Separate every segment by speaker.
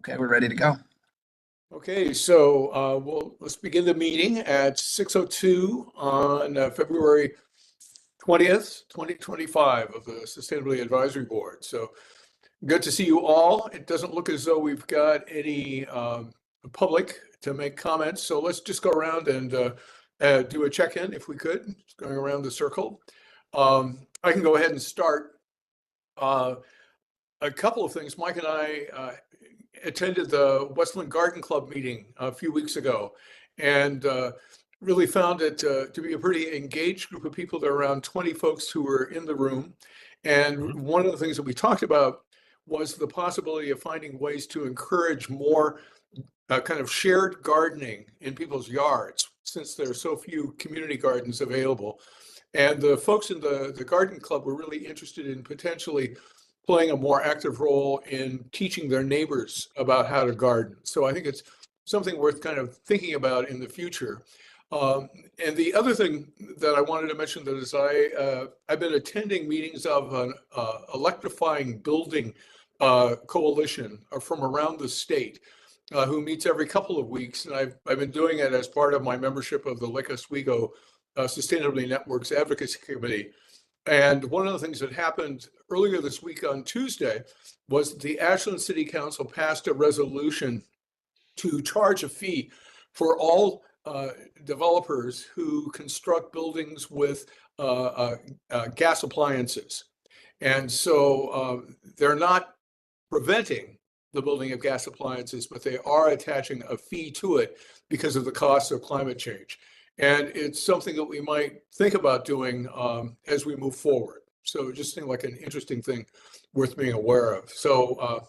Speaker 1: Okay, we're ready to go.
Speaker 2: Okay, so let's begin the meeting at 6:02 on February 20th, 2025 of the Sustainability Advisory Board. So good to see you all. It doesn't look as though we've got any public to make comments. So let's just go around and do a check-in if we could, just going around the circle. I can go ahead and start. A couple of things. Mike and I attended the Westland Garden Club meeting a few weeks ago and really found it to be a pretty engaged group of people. There were around 20 folks who were in the room. And one of the things that we talked about was the possibility of finding ways to encourage more kind of shared gardening in people's yards, since there are so few community gardens available. And the folks in the garden club were really interested in potentially playing a more active role in teaching their neighbors about how to garden. So I think it's something worth kind of thinking about in the future. And the other thing that I wanted to mention that is I've been attending meetings of an electrifying building coalition from around the state who meets every couple of weeks. And I've been doing it as part of my membership of the Lake Oswego Sustainability Network's Advocacy Committee. And one of the things that happened earlier this week on Tuesday was the Ashland City Council passed a resolution to charge a fee for all developers who construct buildings with gas appliances. And so they're not preventing the building of gas appliances, but they are attaching a fee to it because of the cost of climate change. And it's something that we might think about doing as we move forward. So just seemed like an interesting thing worth being aware of. So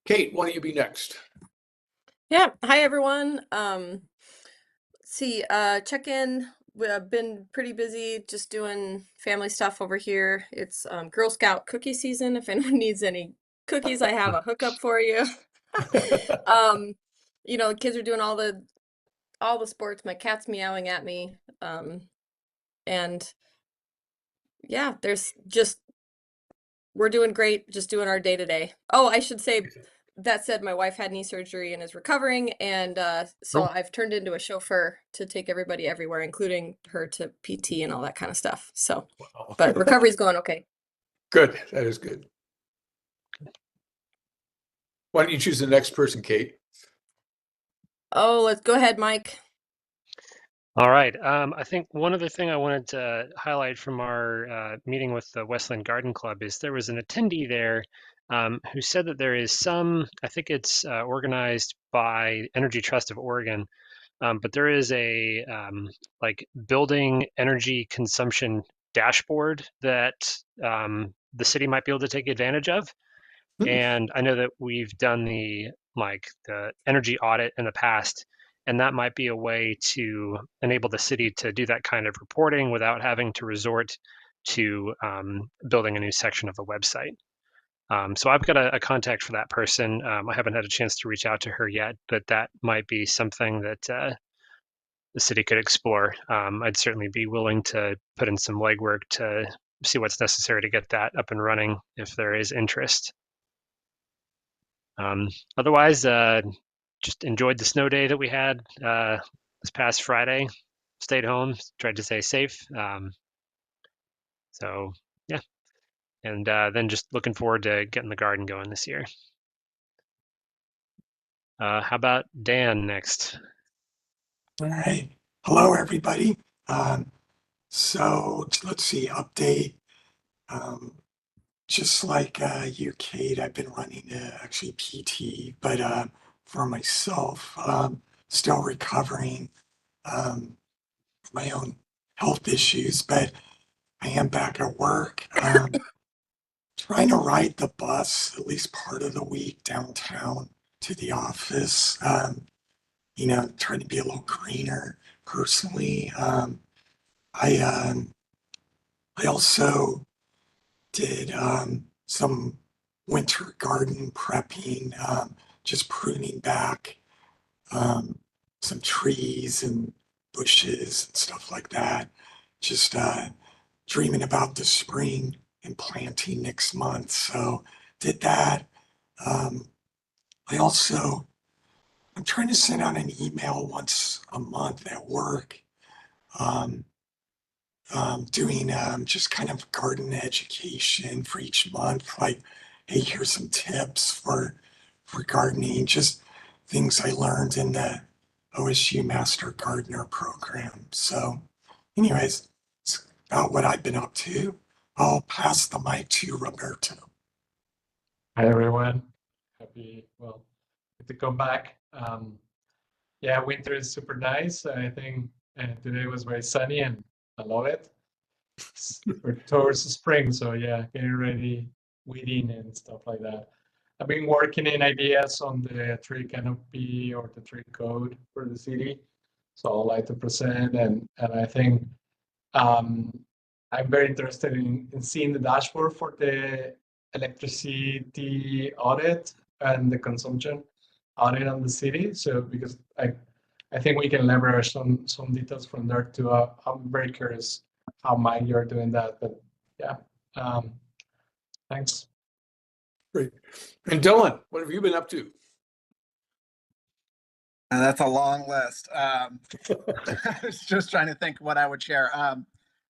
Speaker 2: Kate, why don't you be next?
Speaker 3: Yeah. Hi, everyone. Check in. We've been pretty busy just doing family stuff over here. It's Girl Scout cookie season. If anyone needs any cookies, I have a hookup for you. Kids are doing all the sports. My cat's meowing at me. And yeah, we're doing great, just doing our day to day. Oh, I should say, that said, my wife had knee surgery and is recovering, and so I've turned into a chauffeur to take everybody everywhere, including her to PT and all that kind of stuff. So,
Speaker 2: Wow.
Speaker 3: but recovery's going okay.
Speaker 2: Good. That is good. Why don't you choose the next person, Kate?
Speaker 3: Oh, let's go ahead, Mike.
Speaker 4: All right. I think one other thing I wanted to highlight from our meeting with the Westland Garden Club is there was an attendee there who said that there is I think it's organized by Energy Trust of Oregon, but there is a building energy consumption dashboard that the city might be able to take advantage of. And I know that we've done the energy audit in the past, and that might be a way to enable the city to do that kind of reporting without having to resort to building a new section of the website. So I've got a contact for that person. I haven't had a chance to reach out to her yet, but that might be something that the city could explore. I'd certainly be willing to put in some legwork to see what's necessary to get that up and running if there is interest. Otherwise, just enjoyed the snow day that we had this past Friday. Stayed home, tried to stay safe. So yeah, and then just looking forward to getting the garden going this year. How about Dan next?
Speaker 5: All right. Hello, everybody. So let's see, update. Just like you, Kate, I've been running actually PT, but for myself, still recovering my own health issues, but I am back at work. Trying to ride the bus at least part of the week downtown to the office. Trying to be a little greener personally. I also did some winter garden prepping, just pruning back some trees and bushes and stuff like that. Just dreaming about the spring and planting next month. So did that. I'm trying to send out an email once a month at work, doing just kind of garden education for each month. Like, hey, here's some tips for gardening, just things I learned in the OSU Master Gardener program. So, anyways, it's about what I've been up to. I'll pass the mic to Roberto.
Speaker 1: Hi everyone. Well, good to come back. Yeah, winter is super nice. I think today was very sunny and I love it. We're towards the spring, so yeah, getting ready, weeding and stuff like that. I've been working in ideas on the tree canopy or the tree code for the city. So I'd like to present and I think um, I'm very interested in seeing the dashboard for the electricity audit and the consumption audit on the city. So because I think we can leverage some details from there too. I'm very curious how Mike you're doing that, but yeah, thanks.
Speaker 2: Great. And Dylan, what have you been up to?
Speaker 6: That's a long list. I was just trying to think what I would share.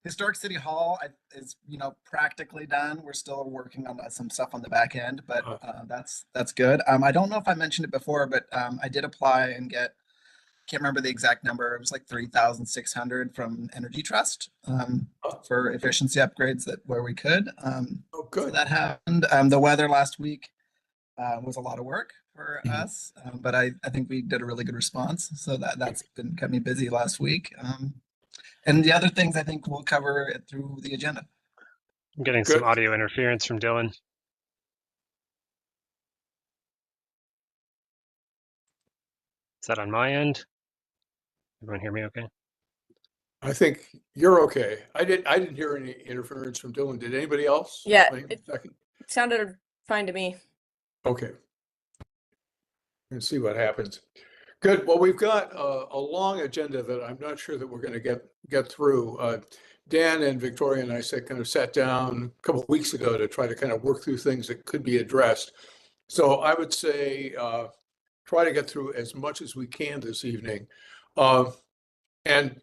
Speaker 6: Historic City Hall is, practically done. We're still working on some stuff on the back end, but that's good. I don't know if I mentioned it before, but I did apply and can't remember the exact number. It was like 3,600 from Energy Trust for efficiency upgrades where we could.
Speaker 2: Oh,
Speaker 6: So
Speaker 2: good.
Speaker 6: that happened. The weather last week was a lot of work for us, but I think we did a really good response. So that's been kept me busy last week. And the other things I think we'll cover it through the agenda.
Speaker 4: I'm getting
Speaker 2: Good.
Speaker 4: some audio interference from Dylan. Is that on my end? Everyone hear me okay?
Speaker 2: I think you're okay. I didn't hear any interference from Dylan. Did anybody else?
Speaker 3: Yeah,
Speaker 2: Wait a
Speaker 3: it
Speaker 2: second.
Speaker 3: sounded fine to me.
Speaker 2: Okay. Let's see what happens. Good. Well, we've got a long agenda that I'm not sure that we're going to get through. Dan and Victoria and I kind of sat down a couple of weeks ago to try to kind of work through things that could be addressed. So I would say try to get through as much as we can this evening. And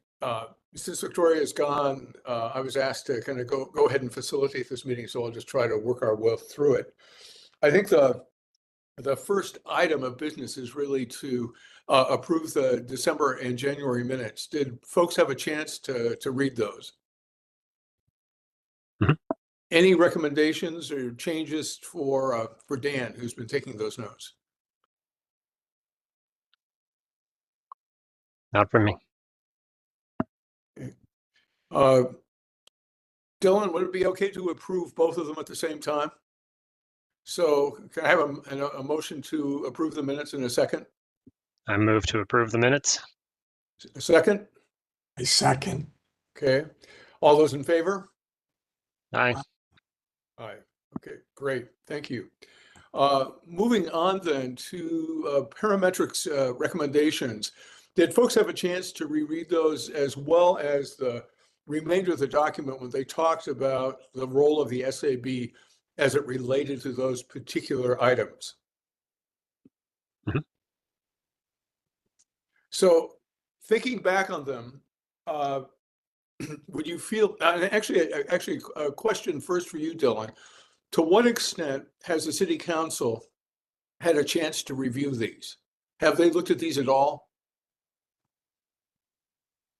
Speaker 2: since Victoria is gone, I was asked to kind of go ahead and facilitate this meeting, so I'll just try to work our way through it. I think the first item of business is really to approve the December and January minutes. Did folks have a chance to read those?
Speaker 4: Mhm.
Speaker 2: Any recommendations or changes for Dan, who's been taking those notes?
Speaker 4: Not from me.
Speaker 2: Uh, Dylan, would it be okay to approve both of them at the same time? So can I have a motion to approve the minutes in a second?
Speaker 4: I move to approve the minutes.
Speaker 2: A second?
Speaker 5: A second.
Speaker 2: Okay. All those in favor?
Speaker 4: Aye.
Speaker 2: Aye. Okay, great. Thank you. Moving on then to parametrics recommendations. Did folks have a chance to reread those as well as the remainder of the document when they talked about the role of the SAB as it related to those particular items?
Speaker 4: Mhm.
Speaker 2: So thinking back on them, would you feel, actually a question first for you, Dylan. To what extent has the city council had a chance to review these? Have they looked at these at all?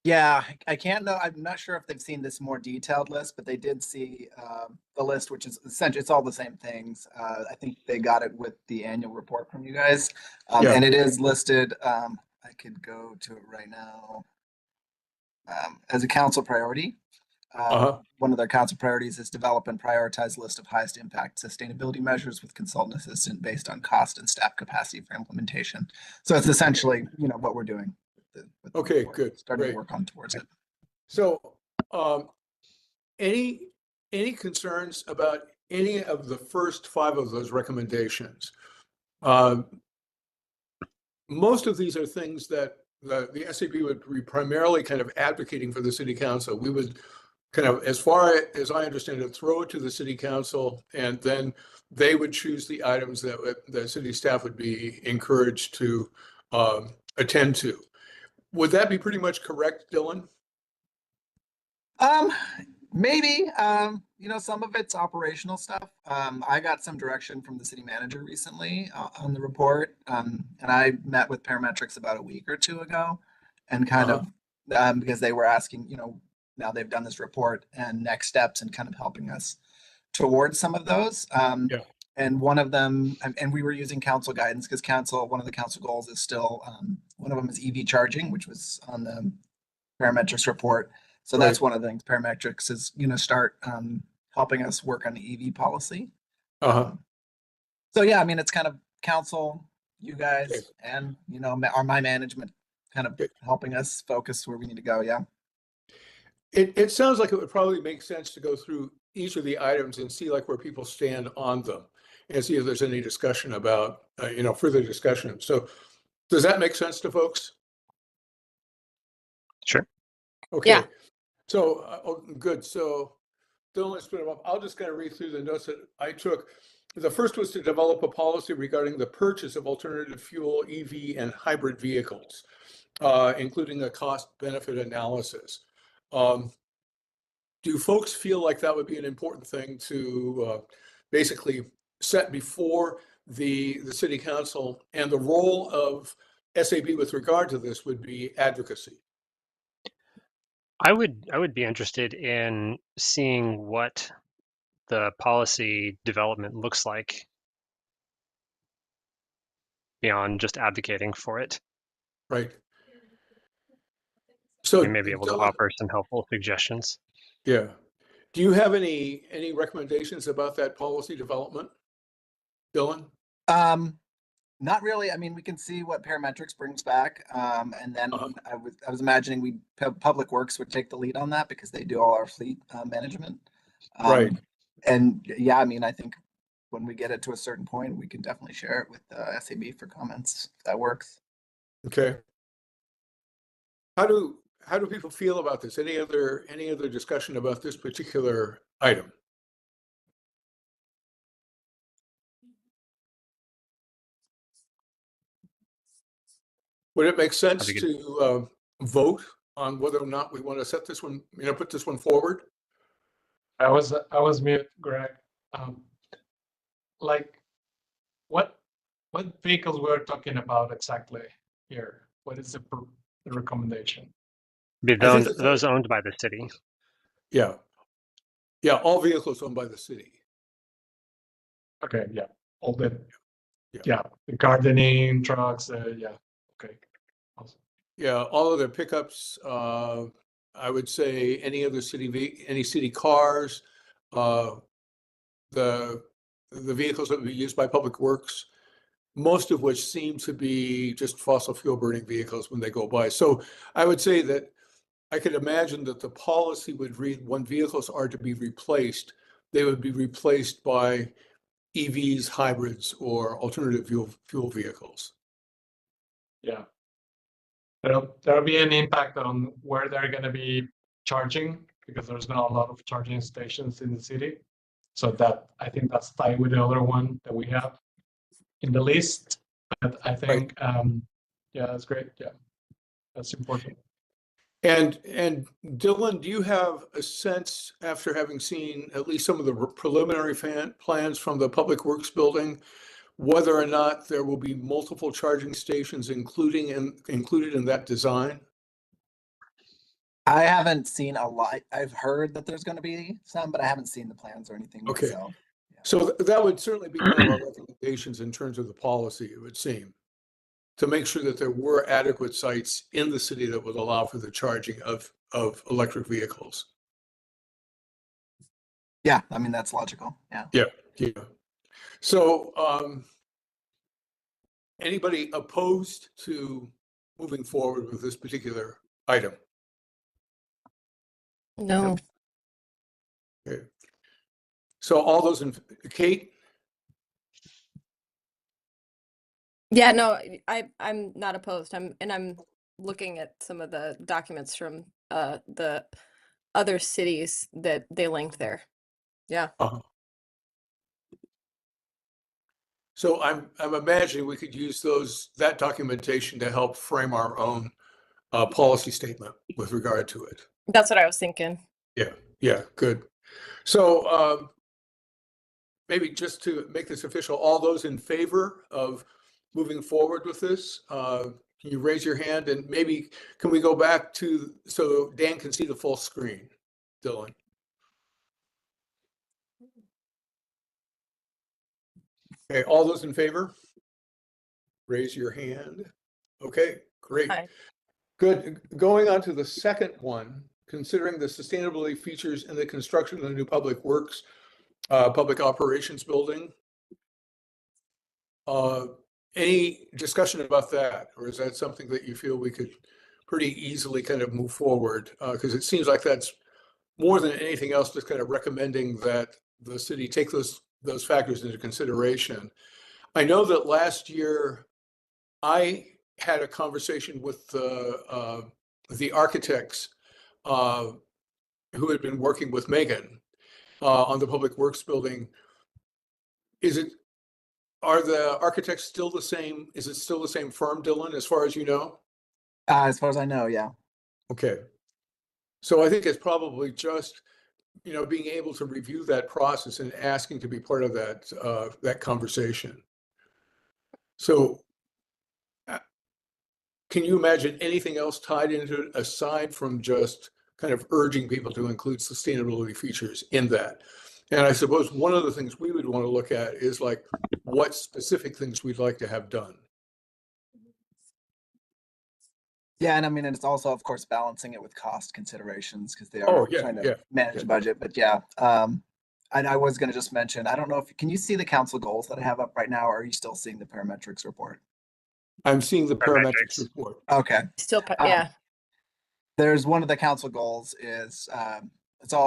Speaker 6: Yeah, I can't know. I'm not sure if they've seen this more detailed list, but they did see the list, which is essentially it's all the same things. I think they got it with the annual report from you guys,
Speaker 2: Yeah.
Speaker 6: and it is listed. I could go to it right now as a council priority. One of their council priorities is develop and prioritize list of highest impact sustainability measures with consultant assistant based on cost and staff capacity for implementation. So it's essentially, what we're doing. With the
Speaker 2: Okay,
Speaker 6: report,
Speaker 2: good,
Speaker 6: starting
Speaker 2: great.
Speaker 6: to work on towards it.
Speaker 2: So, any concerns about any of the first 5 of those recommendations? Most of these are things that the SAB would be primarily kind of advocating for the city council. We would kind of, as far as I understand it, throw it to the city council, and then they would choose the items that the city staff would be encouraged to attend to. Would that be pretty much correct, Dylan?
Speaker 6: Um, maybe, some of it's operational stuff. I got some direction from the city manager recently on the report. And I met with Parametrics about a week or two ago and kind of, because they were asking, now they've done this report and next steps and kind of helping us towards some of those.
Speaker 2: Yeah.
Speaker 6: And one of them, and we were using council guidance because one of the council goals is still, one of them is EV charging, which was on the Parametrics report. So that's
Speaker 2: Right.
Speaker 6: one of the things Parametrics is going to start helping us work on the EV policy.
Speaker 2: Uh-huh.
Speaker 6: So yeah, I mean, it's kind of council, you guys,
Speaker 2: Okay.
Speaker 6: and my management kind of
Speaker 2: Okay.
Speaker 6: helping us focus where we need to go. Yeah.
Speaker 2: It sounds like it would probably make sense to go through each of the items and see like where people stand on them and see if there's any discussion about, further discussion. So does that make sense to folks?
Speaker 4: Sure.
Speaker 2: Okay.
Speaker 3: Yeah.
Speaker 2: So, good. So Dylan, let's put them up. I'll just kind of read through the notes that I took. The first was to develop a policy regarding the purchase of alternative fuel, EV, and hybrid vehicles, including a cost-benefit analysis. Do folks feel like that would be an important thing to basically set before the city council? And the role of SAB with regard to this would be advocacy.
Speaker 4: I would be interested in seeing what the policy development looks like beyond just advocating for it.
Speaker 2: Right. So
Speaker 4: We may be able to
Speaker 2: Dylan,
Speaker 4: offer some helpful suggestions.
Speaker 2: yeah. Do you have any recommendations about that policy development, Dylan?
Speaker 6: Not really. I mean, we can see what Parametrics brings back. And then
Speaker 2: Uh-huh.
Speaker 6: I was imagining Public Works would take the lead on that because they do all our fleet management.
Speaker 2: Right.
Speaker 6: And yeah, I mean, I think when we get it to a certain point, we can definitely share it with SAB for comments. If that works.
Speaker 2: Okay. How do people feel about this? Any other discussion about this particular item? Would it make sense to vote on whether or not we want to set this one, put this one forward?
Speaker 1: I was mute, Greg. Like, what vehicles we're talking about exactly here? What is the recommendation?
Speaker 4: Be
Speaker 2: I think
Speaker 4: those owned by the city.
Speaker 2: Yeah. Yeah, all vehicles owned by the city.
Speaker 1: Okay, yeah, all the
Speaker 2: Yeah.
Speaker 1: the gardening trucks. Yeah, okay. Awesome.
Speaker 2: Yeah, all of the pickups, I would say any other any city cars, the vehicles that would be used by Public Works, most of which seem to be just fossil fuel burning vehicles when they go by. So I would say that I could imagine that the policy would read when vehicles are to be replaced, they would be replaced by EVs, hybrids, or alternative fuel vehicles.
Speaker 1: Yeah. There'll be an impact on where they're going to be charging because there's not a lot of charging stations in the city. So I think that's tied with the other one that we have in the list. But I think, yeah, that's great. Yeah, that's important.
Speaker 2: And Dylan, do you have a sense, after having seen at least some of the preliminary plans from the Public Works building, whether or not there will be multiple charging stations included in that design?
Speaker 6: I haven't seen a lot. I've heard that there's going to be some, but I haven't seen the plans or anything
Speaker 2: Okay.
Speaker 6: myself. Yeah.
Speaker 2: So that would certainly be one of our recommendations in terms of the policy, it would seem, to make sure that there were adequate sites in the city that would allow for the charging of electric vehicles.
Speaker 6: Yeah, I mean, that's logical. Yeah.
Speaker 2: Yeah. So, anybody opposed to moving forward with this particular item?
Speaker 3: No.
Speaker 2: Okay. So all those in, Kate?
Speaker 3: Yeah, no, I'm not opposed. I'm looking at some of the documents from the other cities that they linked there. Yeah.
Speaker 2: Uh-huh. So I'm imagining we could use that documentation to help frame our own policy statement with regard to it.
Speaker 3: That's what I was thinking.
Speaker 2: Yeah, good. So maybe just to make this official, all those in favor of moving forward with this, can you raise your hand, and maybe can we go back to so Dan can see the full screen, Dylan? Okay, all those in favor? Raise your hand. Okay, great.
Speaker 3: Hi.
Speaker 2: Good. Going on to the second one, considering the sustainability features in the construction of the new public works, public operations building. Any discussion about that, or is that something that you feel we could pretty easily kind of move forward? Because it seems like that's more than anything else, just kind of recommending that the city take those factors into consideration. I know that last year I had a conversation with the architects who had been working with Megan on the public works building. Are the architects still the same? Is it still the same firm, Dylan, as far as you know?
Speaker 6: As far as I know, yeah.
Speaker 2: Okay. So I think it's probably just, being able to review that process and asking to be part of that conversation. So can you imagine anything else tied into it aside from just kind of urging people to include sustainability features in that? And I suppose one of the things we would want to look at is like what specific things we'd like to have done.
Speaker 6: Yeah, and I mean, and it's also, of course, balancing it with cost considerations because they
Speaker 2: Oh,
Speaker 6: are
Speaker 2: yeah,
Speaker 6: trying to
Speaker 2: yeah,
Speaker 6: manage
Speaker 2: yeah.
Speaker 6: the budget. But yeah, and I was going to just mention, I don't know if can you see the council goals that I have up right now, or are you still seeing the parametrics report?
Speaker 2: I'm seeing the parametrics
Speaker 4: Parametrics.
Speaker 2: report.
Speaker 6: Okay.
Speaker 3: Still,
Speaker 6: Um,
Speaker 3: yeah.
Speaker 6: There's one of the council goals is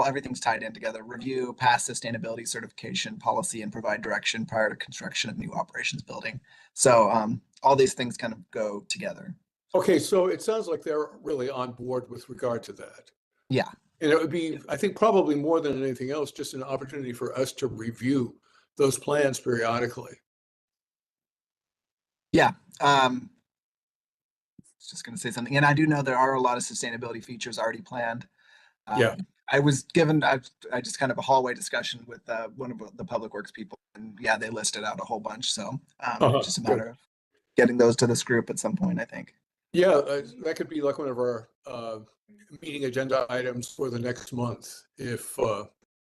Speaker 6: everything's tied in together. Review past sustainability certification policy and provide direction prior to construction of new operations building. So all these things kind of go together.
Speaker 2: Okay, so it sounds like they're really on board with regard to that.
Speaker 6: Yeah.
Speaker 2: And it would be, I think, probably more than anything else, just an opportunity for us to review those plans periodically.
Speaker 6: Yeah. I was just going to say something. And I do know there are a lot of sustainability features already planned.
Speaker 2: Yeah.
Speaker 6: I was given, I just kind of a hallway discussion with one of the public works people, and yeah, they listed out a whole bunch. So just a
Speaker 2: Good.
Speaker 6: matter of getting those to this group at some point, I think.
Speaker 2: Yeah, that could be like one of our meeting agenda items for the next month. If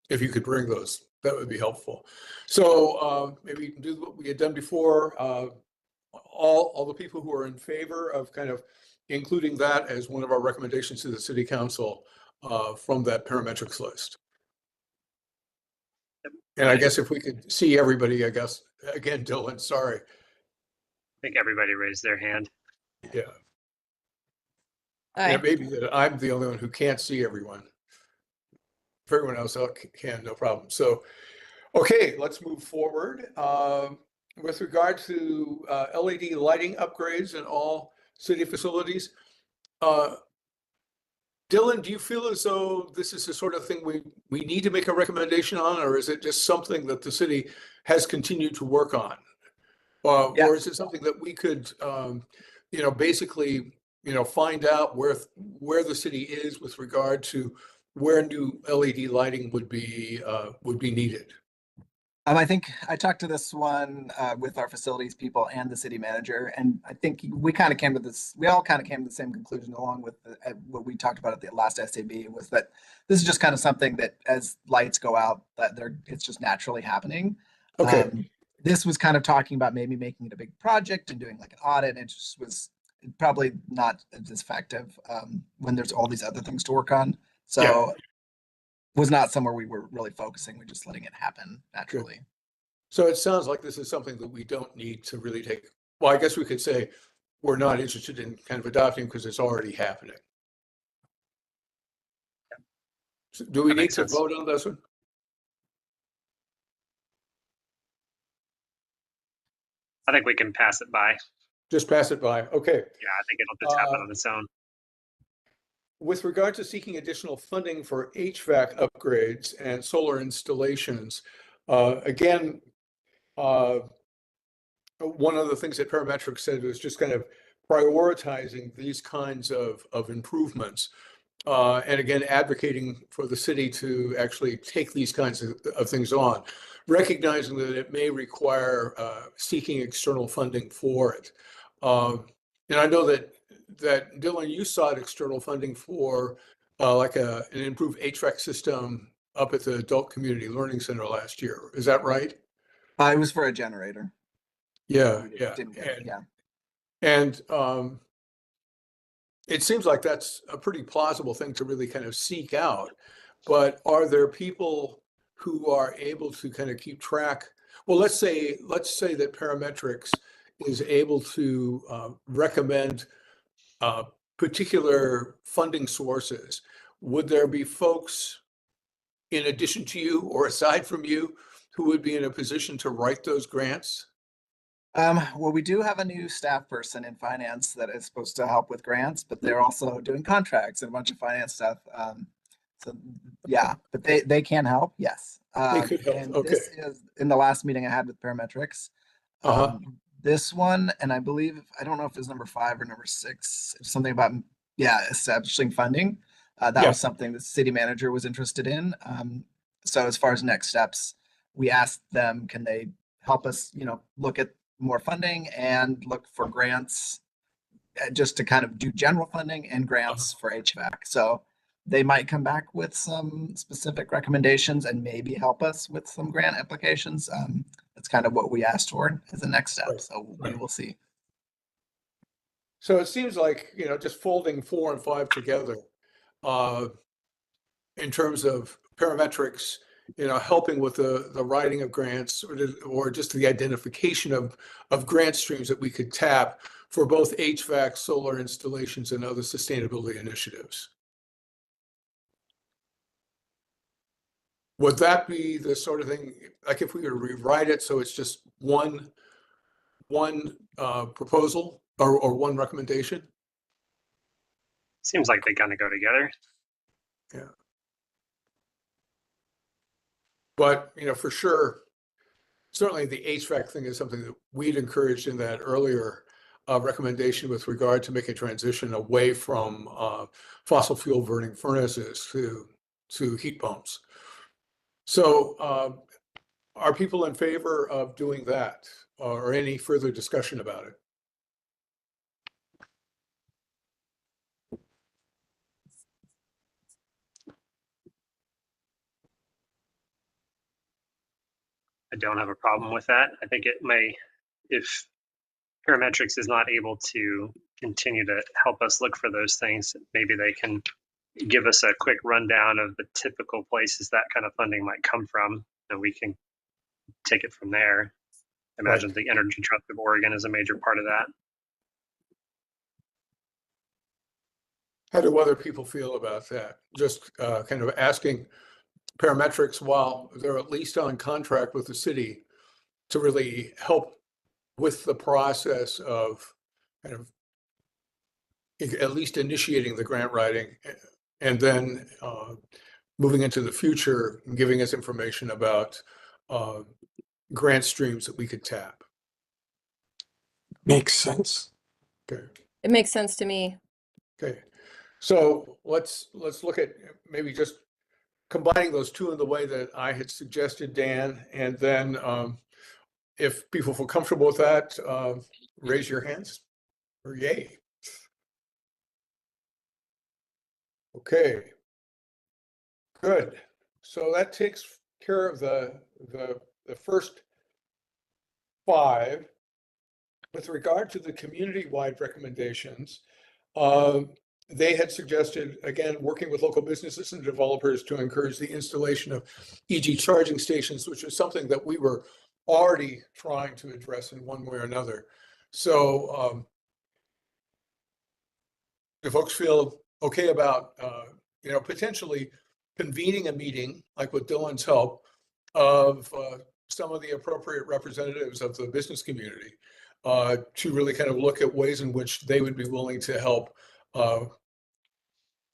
Speaker 2: you could bring those, that would be helpful. So maybe you can do what we had done before. All the people who are in favor of kind of including that as one of our recommendations to the city council from that parametrics list. And I guess if we could see everybody, I guess, again, Dylan, sorry.
Speaker 4: I think everybody raised their hand.
Speaker 2: Yeah.
Speaker 3: Aye.
Speaker 2: And it may be that I'm the only one who can't see everyone. If everyone else can, no problem. So, okay, let's move forward. With regard to LED lighting upgrades in all city facilities, Dylan, do you feel as though this is the sort of thing we need to make a recommendation on, or is it just something that the city has continued to work on?
Speaker 6: Yeah.
Speaker 2: Or is it something that we could, basically, find out where the city is with regard to where new LED lighting would be needed?
Speaker 6: I think I talked to this one with our facilities people and the city manager, and I think we kind of came to this. We all kind of came to the same conclusion, along with what we talked about at the last SAB, was that this is just kind of something that as lights go out, it's just naturally happening.
Speaker 2: Okay.
Speaker 6: This was kind of talking about maybe making it a big project and doing like an audit. And it just was probably not as effective when there's all these other things to work on. So.
Speaker 2: Yeah.
Speaker 6: Was not somewhere we were really focusing. We're just letting it happen naturally.
Speaker 2: So it sounds like this is something that we don't need to really take. Well, I guess we could say we're not interested in kind of adopting because it's already happening. So do we need to vote on this one?
Speaker 4: I think we can pass it by.
Speaker 2: Just pass it by. Okay.
Speaker 4: Yeah, I think it'll just happen on its own.
Speaker 2: with regard to seeking additional funding for HVAC upgrades and solar installations, again, one of the things that Parametrics said was just kind of prioritizing these kinds of improvements. And again, advocating for the city to actually take these kinds of things on, recognizing that it may require seeking external funding for it. And I know that Dylan, you sought external funding for like an improved HVAC system up at the Adult Community Learning Center last year. Is that right?
Speaker 6: It was for a generator.
Speaker 2: Yeah,
Speaker 6: We
Speaker 2: yeah.
Speaker 6: didn't get it, yeah.
Speaker 2: And it seems like that's a pretty plausible thing to really kind of seek out. But are there people who are able to kind of keep track? Well, let's say that Parametrics is able to recommend particular funding sources. Would there be folks in addition to you or aside from you who would be in a position to write those grants?
Speaker 6: Well, we do have a new staff person in finance that is supposed to help with grants, but they're also doing contracts and a bunch of finance stuff. So yeah, but they can help, yes.
Speaker 2: They could help,
Speaker 6: And
Speaker 2: okay.
Speaker 6: this is in the last meeting I had with Parametrics. This one, and I believe, I don't know if it's number 5 or number 6, something about, yeah, establishing funding. That
Speaker 2: Yeah.
Speaker 6: was something the city manager was interested in. So as far as next steps, we asked them, can they help us, look at more funding and look for grants just to kind of do general funding and grants for HVAC. So they might come back with some specific recommendations and maybe help us with some grant applications. That's kind of what we asked for as the next step.
Speaker 2: Right.
Speaker 6: So we will see.
Speaker 2: So it seems like, just folding 4 and 5 together in terms of Parametrics, helping with the writing of grants or just the identification of grant streams that we could tap for both HVAC, solar installations, and other sustainability initiatives. Would that be the sort of thing, like if we were to rewrite it so it's just one proposal or one recommendation?
Speaker 4: Seems like they kind of go together.
Speaker 2: Yeah. But, for sure, certainly the HVAC thing is something that we'd encouraged in that earlier recommendation with regard to making a transition away from fossil fuel burning furnaces to heat pumps. So are people in favor of doing that or any further discussion about it?
Speaker 4: I don't have a problem with that. I think it may, if Parametrics is not able to continue to help us look for those things, maybe they can give us a quick rundown of the typical places that kind of funding might come from, and we can take it from there. I imagine the Energy Trust of Oregon is a major part of that.
Speaker 2: How do other people feel about that? Just kind of asking Parametrics, while they're at least on contract with the city, to really help with the process of kind of at least initiating the grant writing and then moving into the future and giving us information about grant streams that we could tap.
Speaker 5: Makes sense.
Speaker 2: Okay.
Speaker 3: It makes sense to me.
Speaker 2: Okay. So let's look at maybe just combining those two in the way that I had suggested, Dan, and then if people feel comfortable with that, raise your hands or yay. Okay, good. So that takes care of the first 5. With regard to the community-wide recommendations, they had suggested, again, working with local businesses and developers to encourage the installation of EV charging stations, which is something that we were already trying to address in one way or another. So do folks feel okay about, potentially convening a meeting, like with Dylan's help, of some of the appropriate representatives of the business community to really kind of look at ways in which they would be willing to help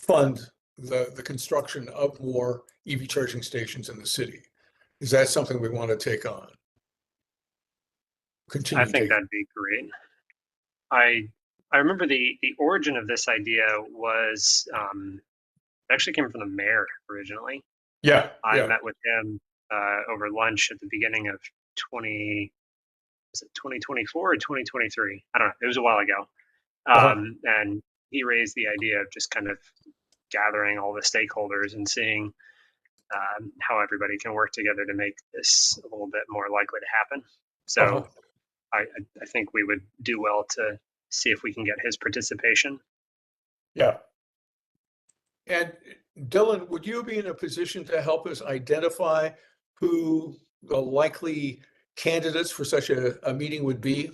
Speaker 2: fund the construction of more EV charging stations in the city? Is that something we want to take on?
Speaker 4: I think that'd be great. I remember the origin of this idea was it actually came from the mayor originally.
Speaker 2: Yeah,
Speaker 4: I
Speaker 2: yeah.
Speaker 4: met with him over lunch at the beginning of 2024 or 2023? I don't know. It was a while ago. And he raised the idea of just kind of gathering all the stakeholders and seeing how everybody can work together to make this a little bit more likely to happen. So I think we would do well to see if we can get his participation.
Speaker 2: Yeah. And Dylan, would you be in a position to help us identify who the likely candidates for such a meeting would be?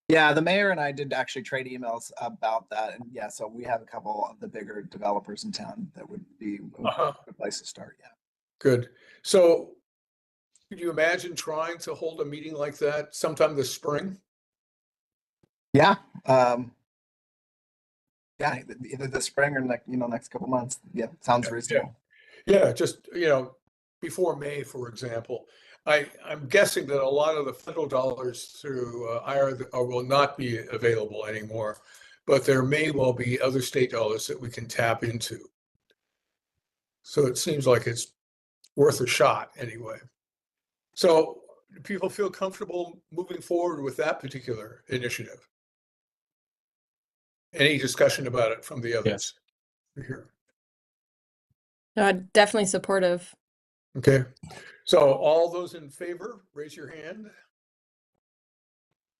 Speaker 6: Yeah, the mayor and I did actually trade emails about that. And yeah, so we have a couple of the bigger developers in town that would be a good place to start. Yeah.
Speaker 2: Good. So could you imagine trying to hold a meeting like that sometime this spring?
Speaker 6: Yeah. Yeah, either this spring or next couple months. Yeah, sounds reasonable.
Speaker 2: Yeah, just, before May, for example. I'm guessing that a lot of the federal dollars through IRA will not be available anymore, but there may well be other state dollars that we can tap into. So it seems like it's worth a shot anyway. So do people feel comfortable moving forward with that particular initiative? Any discussion about it from the others? Here.
Speaker 3: No, definitely supportive.
Speaker 2: Okay, so all those in favor, raise your hand.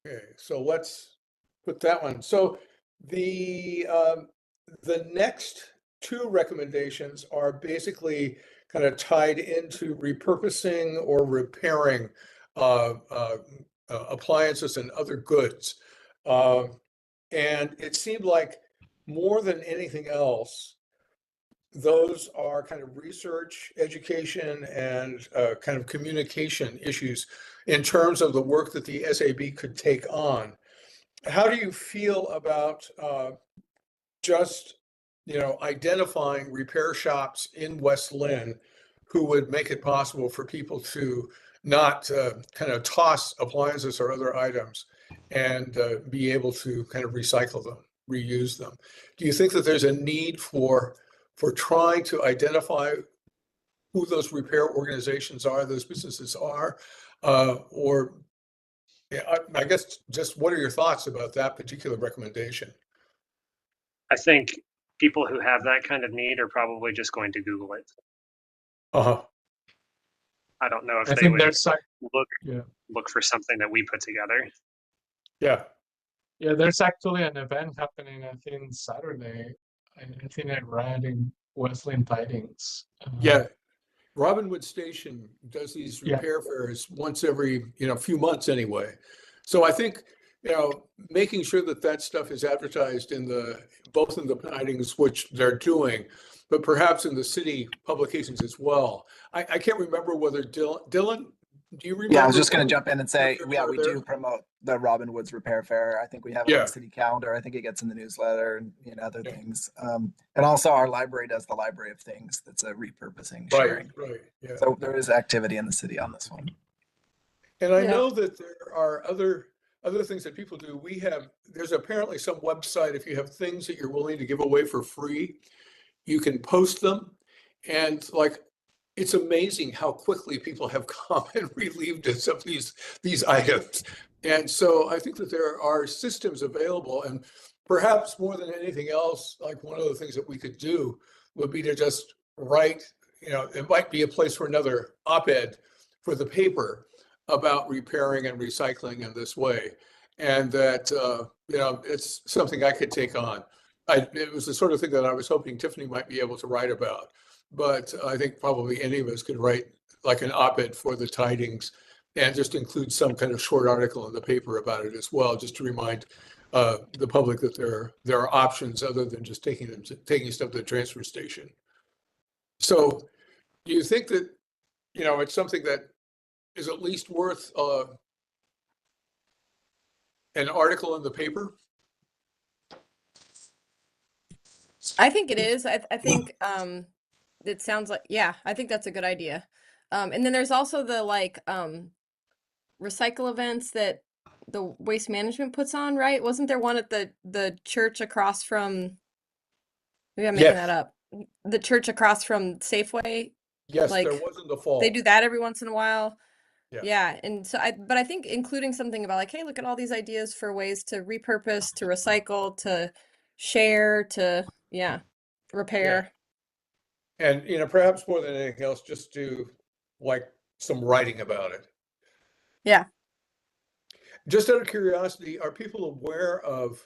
Speaker 2: Okay, so let's put that one. So the next two recommendations are basically kind of tied into repurposing or repairing appliances and other goods. And it seemed like more than anything else, those are kind of research, education, and kind of communication issues in terms of the work that the SAB could take on. How do you feel about just, identifying repair shops in West Linn who would make it possible for people to not kind of toss appliances or other items and be able to kind of recycle them, reuse them? Do you think that there's a need for trying to identify who those repair organizations are, those businesses are, or I guess just what are your thoughts about that particular recommendation?
Speaker 4: I think people who have that kind of need are probably just going to Google it. I don't know if they would look for something that we put together.
Speaker 1: Yeah, there's actually an event happening, I think, Saturday. I think I read in West Linn Tidings.
Speaker 2: Yeah, Robinwood Station does these repair fairs once every, few months anyway. So I think, making sure that that stuff is advertised both in the tidings, which they're doing, but perhaps in the city publications as well. I can't remember whether Dylan, do you remember?
Speaker 6: Yeah, I was just going to jump in and say, yeah, we do promote the Robin Woods Repair Fair. I think we have it on the city calendar. I think it gets in the newsletter and other things. And also our library does the Library of Things. That's a repurposing sharing.
Speaker 2: Right. Yeah.
Speaker 6: So there is activity in the city on this one.
Speaker 2: And I know that there are other things that people do. There's apparently some website, if you have things that you're willing to give away for free, you can post them. And it's amazing how quickly people have come and relieved us of these items. And so I think that there are systems available, and perhaps more than anything else, one of the things that we could do would be to just write, it might be a place for another op-ed for the paper about repairing and recycling in this way. And that, it's something I could take on. It was the sort of thing that I was hoping Tiffany might be able to write about. But I think probably any of us could write an op-ed for the tidings and just include some kind of short article in the paper about it as well, just to remind the public that there are options other than just taking stuff to the transfer station. So do you think that, it's something that is at least worth an article in the paper?
Speaker 3: I think it is. I think it sounds like, yeah, I think that's a good idea. And then there's also the like recycle events that the waste management puts on, right? Wasn't there one at the church across from, maybe I'm making that
Speaker 2: Yes,
Speaker 3: up. The church across from Safeway,
Speaker 2: yes, there
Speaker 3: like
Speaker 2: was in the
Speaker 3: they do
Speaker 2: fall.
Speaker 3: that every once in a while.
Speaker 2: Yeah,
Speaker 3: Yeah, and so but I think including something about like, hey, look at all these ideas for ways to repurpose, to recycle, to share, to yeah,
Speaker 2: yeah.
Speaker 3: repair.
Speaker 2: And, perhaps more than anything else, just do like some writing about it.
Speaker 3: Yeah.
Speaker 2: Just out of curiosity, are people aware of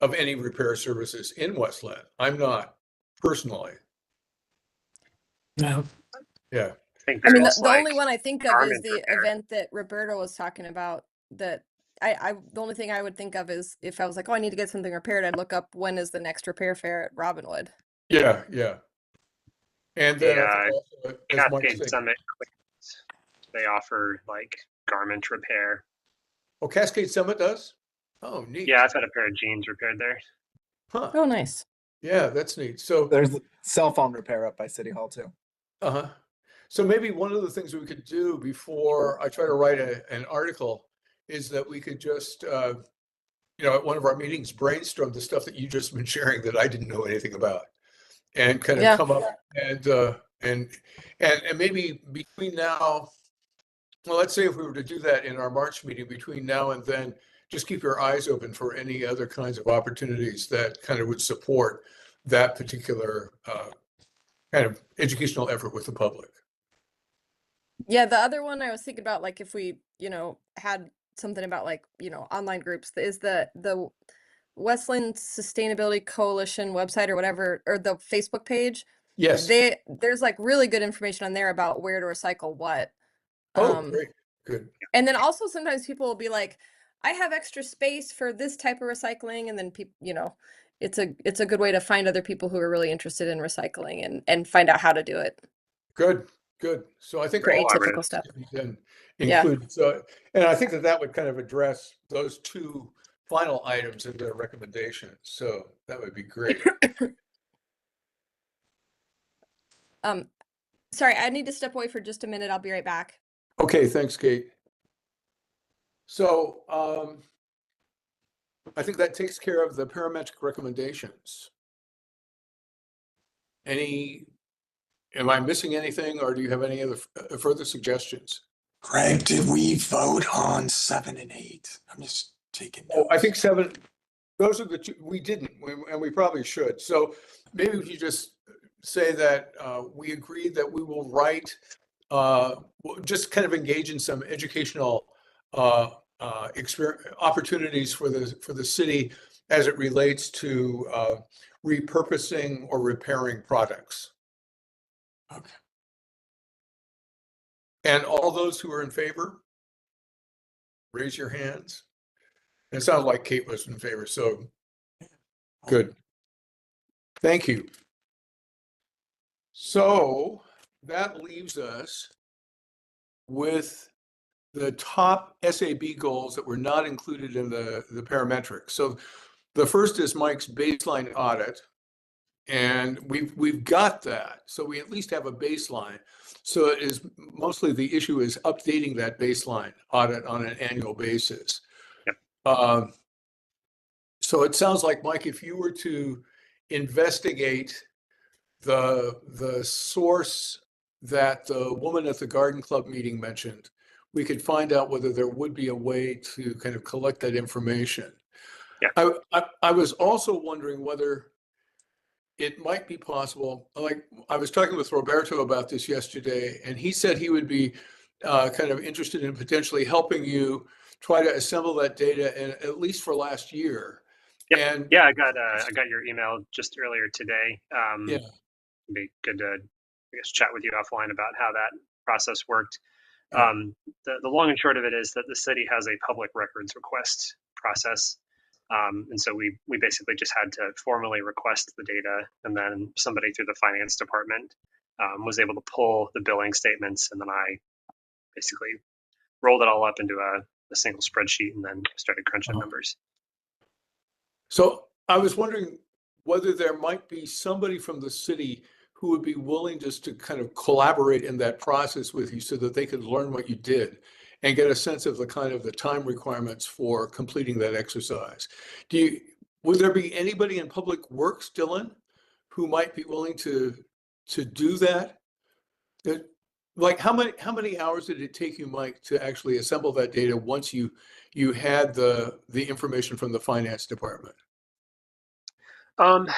Speaker 2: any repair services in Westland? I'm not personally.
Speaker 5: No.
Speaker 2: Yeah.
Speaker 4: I think
Speaker 3: I mean,
Speaker 4: there's
Speaker 3: the only
Speaker 4: like
Speaker 3: one I think of is
Speaker 4: garment
Speaker 3: the
Speaker 4: repair.
Speaker 3: event that Roberto was talking about. That the only thing I would think of is if I was like, oh, I need to get something repaired, I'd look up when is the next repair fair at Robinwood.
Speaker 2: Yeah, yeah. And
Speaker 4: The
Speaker 2: then I think also, as Mike
Speaker 4: Cascade
Speaker 2: said,
Speaker 4: Summit, they offer like garment repair.
Speaker 2: oh, Cascade Summit does? Oh, neat.
Speaker 4: Yeah, I've had a pair of jeans repaired there.
Speaker 2: Huh.
Speaker 3: Oh, nice.
Speaker 2: Yeah, that's neat. So,
Speaker 6: There's cell phone repair up by City Hall too.
Speaker 2: uh-huh. So maybe one of the things we could do before I try to write an article is that we could just, at one of our meetings, brainstorm the stuff that you just been sharing that I didn't know anything about, and kind of
Speaker 3: Yeah.
Speaker 2: come up and maybe between now, well, let's say if we were to do that in our March meeting, between now and then, just keep your eyes open for any other kinds of opportunities that kind of would support that particular kind of educational effort with the public.
Speaker 3: Yeah, the other one I was thinking about, like if we, had something about like, online groups, is the Westland Sustainability Coalition website or whatever, or the Facebook page.
Speaker 2: Yes.
Speaker 3: There's like really good information on there about where to recycle what.
Speaker 2: Oh,
Speaker 3: Um,
Speaker 2: great. Good.
Speaker 3: and then also sometimes people will be like, I have extra space for this type of recycling, and then people, it's a good way to find other people who are really interested in recycling and find out how to do it
Speaker 2: Good. Good. So I think
Speaker 3: for
Speaker 2: all of
Speaker 4: Collaborative.
Speaker 3: atypical
Speaker 2: this
Speaker 3: stuff.
Speaker 2: can be then
Speaker 3: Yeah.
Speaker 2: included. So, and I think that would kind of address those two final items in their recommendations. So that would be great.
Speaker 3: Sorry, I need to step away for just a minute. I'll be right back.
Speaker 2: Okay, thanks, Kate. So I think that takes care of the parametric recommendations. Am I missing anything, or do you have any other further suggestions?
Speaker 5: Greg, did we vote on 7 and 8? I'm just taking
Speaker 2: Oh, I
Speaker 5: notes.
Speaker 2: think 7, those are the two, we didn't, and we probably should. So maybe if you just say that we agreed that we will write, just kind of engage in some educational opportunities for the city as it relates to repurposing or repairing products.
Speaker 5: Okay.
Speaker 2: And all those who are in favor, raise your hands. It sounds like Kate was in favor, so good. Thank you. So that leaves us with the top SAB goals that were not included in the parametrics. So the first is Mike's baseline audit, and we've got that. So we at least have a baseline. So it is mostly the issue is updating that baseline audit on an annual basis.
Speaker 4: Yep.
Speaker 2: So it sounds like, Mike, if you were to investigate the source that the woman at the garden club meeting mentioned, we could find out whether there would be a way to kind of collect that information.
Speaker 4: Yeah.
Speaker 2: I was also wondering whether it might be possible, like I was talking with Roberto about this yesterday, and he said he would be kind of interested in potentially helping you try to assemble that data, and at least for last year.
Speaker 4: Yep.
Speaker 2: And
Speaker 4: Yeah, I got your email just earlier today.
Speaker 2: yeah,
Speaker 4: It'd be good to, I guess, chat with you offline about how that process worked.
Speaker 2: Yeah.
Speaker 4: The long and short of it is that the city has a public records request process. And so we basically just had to formally request the data, and then somebody through the finance department was able to pull the billing statements, and then I basically rolled it all up into a single spreadsheet and then started crunching numbers.
Speaker 2: So I was wondering whether there might be somebody from the city who would be willing just to kind of collaborate in that process with you so that they could learn what you did and get a sense of the kind of the time requirements for completing that exercise. Would there be anybody in Public Works, Dylan, who might be willing to do that? Like how many hours did it take you, Mike, to actually assemble that data once you had the information from the finance department?
Speaker 4: Um,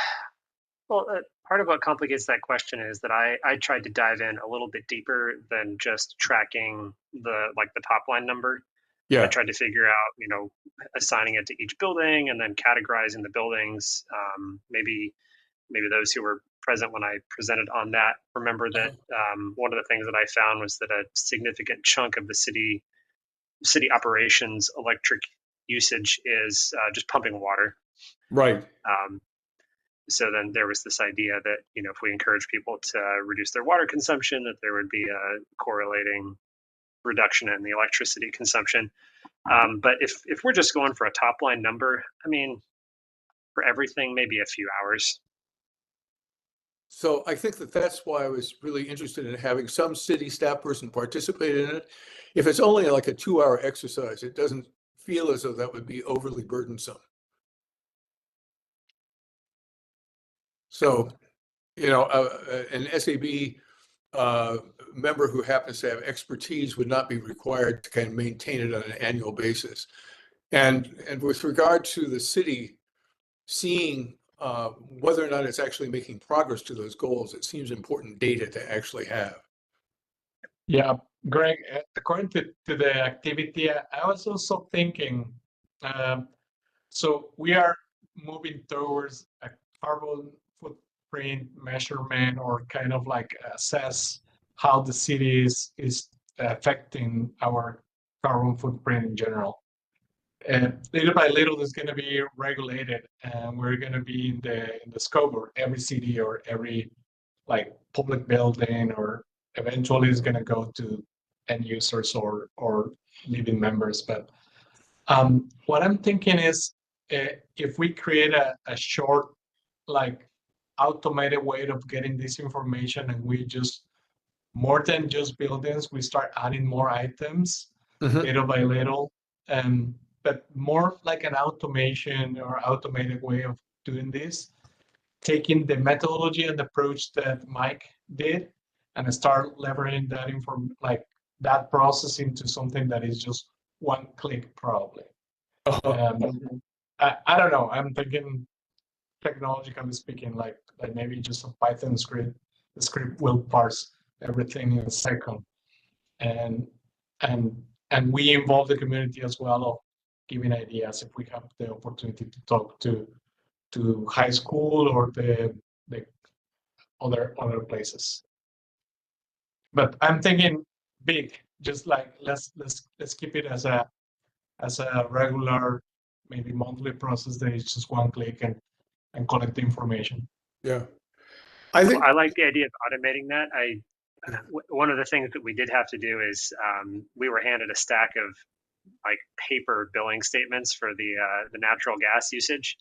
Speaker 4: well, part of what complicates that question is that I tried to dive in a little bit deeper than just tracking the top line number. I
Speaker 2: Yeah.
Speaker 4: tried to figure out, assigning it to each building and then categorizing the buildings. Maybe those who were present when I presented on that remember that one of the things that I found was that a significant chunk of the city operations electric usage is just pumping water.
Speaker 2: Right.
Speaker 4: So then there was this idea that, if we encourage people to reduce their water consumption, that there would be a correlating reduction in the electricity consumption. But if we're just going for a top line number, I mean, for everything, maybe a few hours.
Speaker 2: So I think that that's why I was really interested in having some city staff person participate in it. If it's only like a 2-hour exercise, it doesn't feel as though that would be overly burdensome. So, an SAB member who happens to have expertise would not be required to kind of maintain it on an annual basis. And with regard to the city seeing whether or not it's actually making progress to those goals, it seems important data to actually have.
Speaker 1: Yeah, Greg, according to the activity, I was also thinking, so we are moving towards a carbon footprint measurement, or kind of like assess how the city is affecting our carbon footprint in general. And little by little, it's going to be regulated, and we're going to be in the scope of every city or every like public building, or eventually it's going to go to end users or living members. But what I'm thinking is, if we create a short, like automated way of getting this information, and we just, more than just buildings, we start adding more items little by little, but more like an automation or automated way of doing this, taking the methodology and approach that Mike did and start leveraging that like that process into something that is just one click probably. I don't know. I'm thinking technologically speaking, like maybe just a Python script. The script will parse everything in a second, and we involve the community as well of giving ideas if we have the opportunity to talk to high school or the other places. But I'm thinking big, just like let's keep it as a regular, maybe monthly process that is just one click and collect the information.
Speaker 2: Yeah. I think
Speaker 4: I like the idea of automating that. One of the things that we did have to do is we were handed a stack of like paper billing statements for the natural gas usage.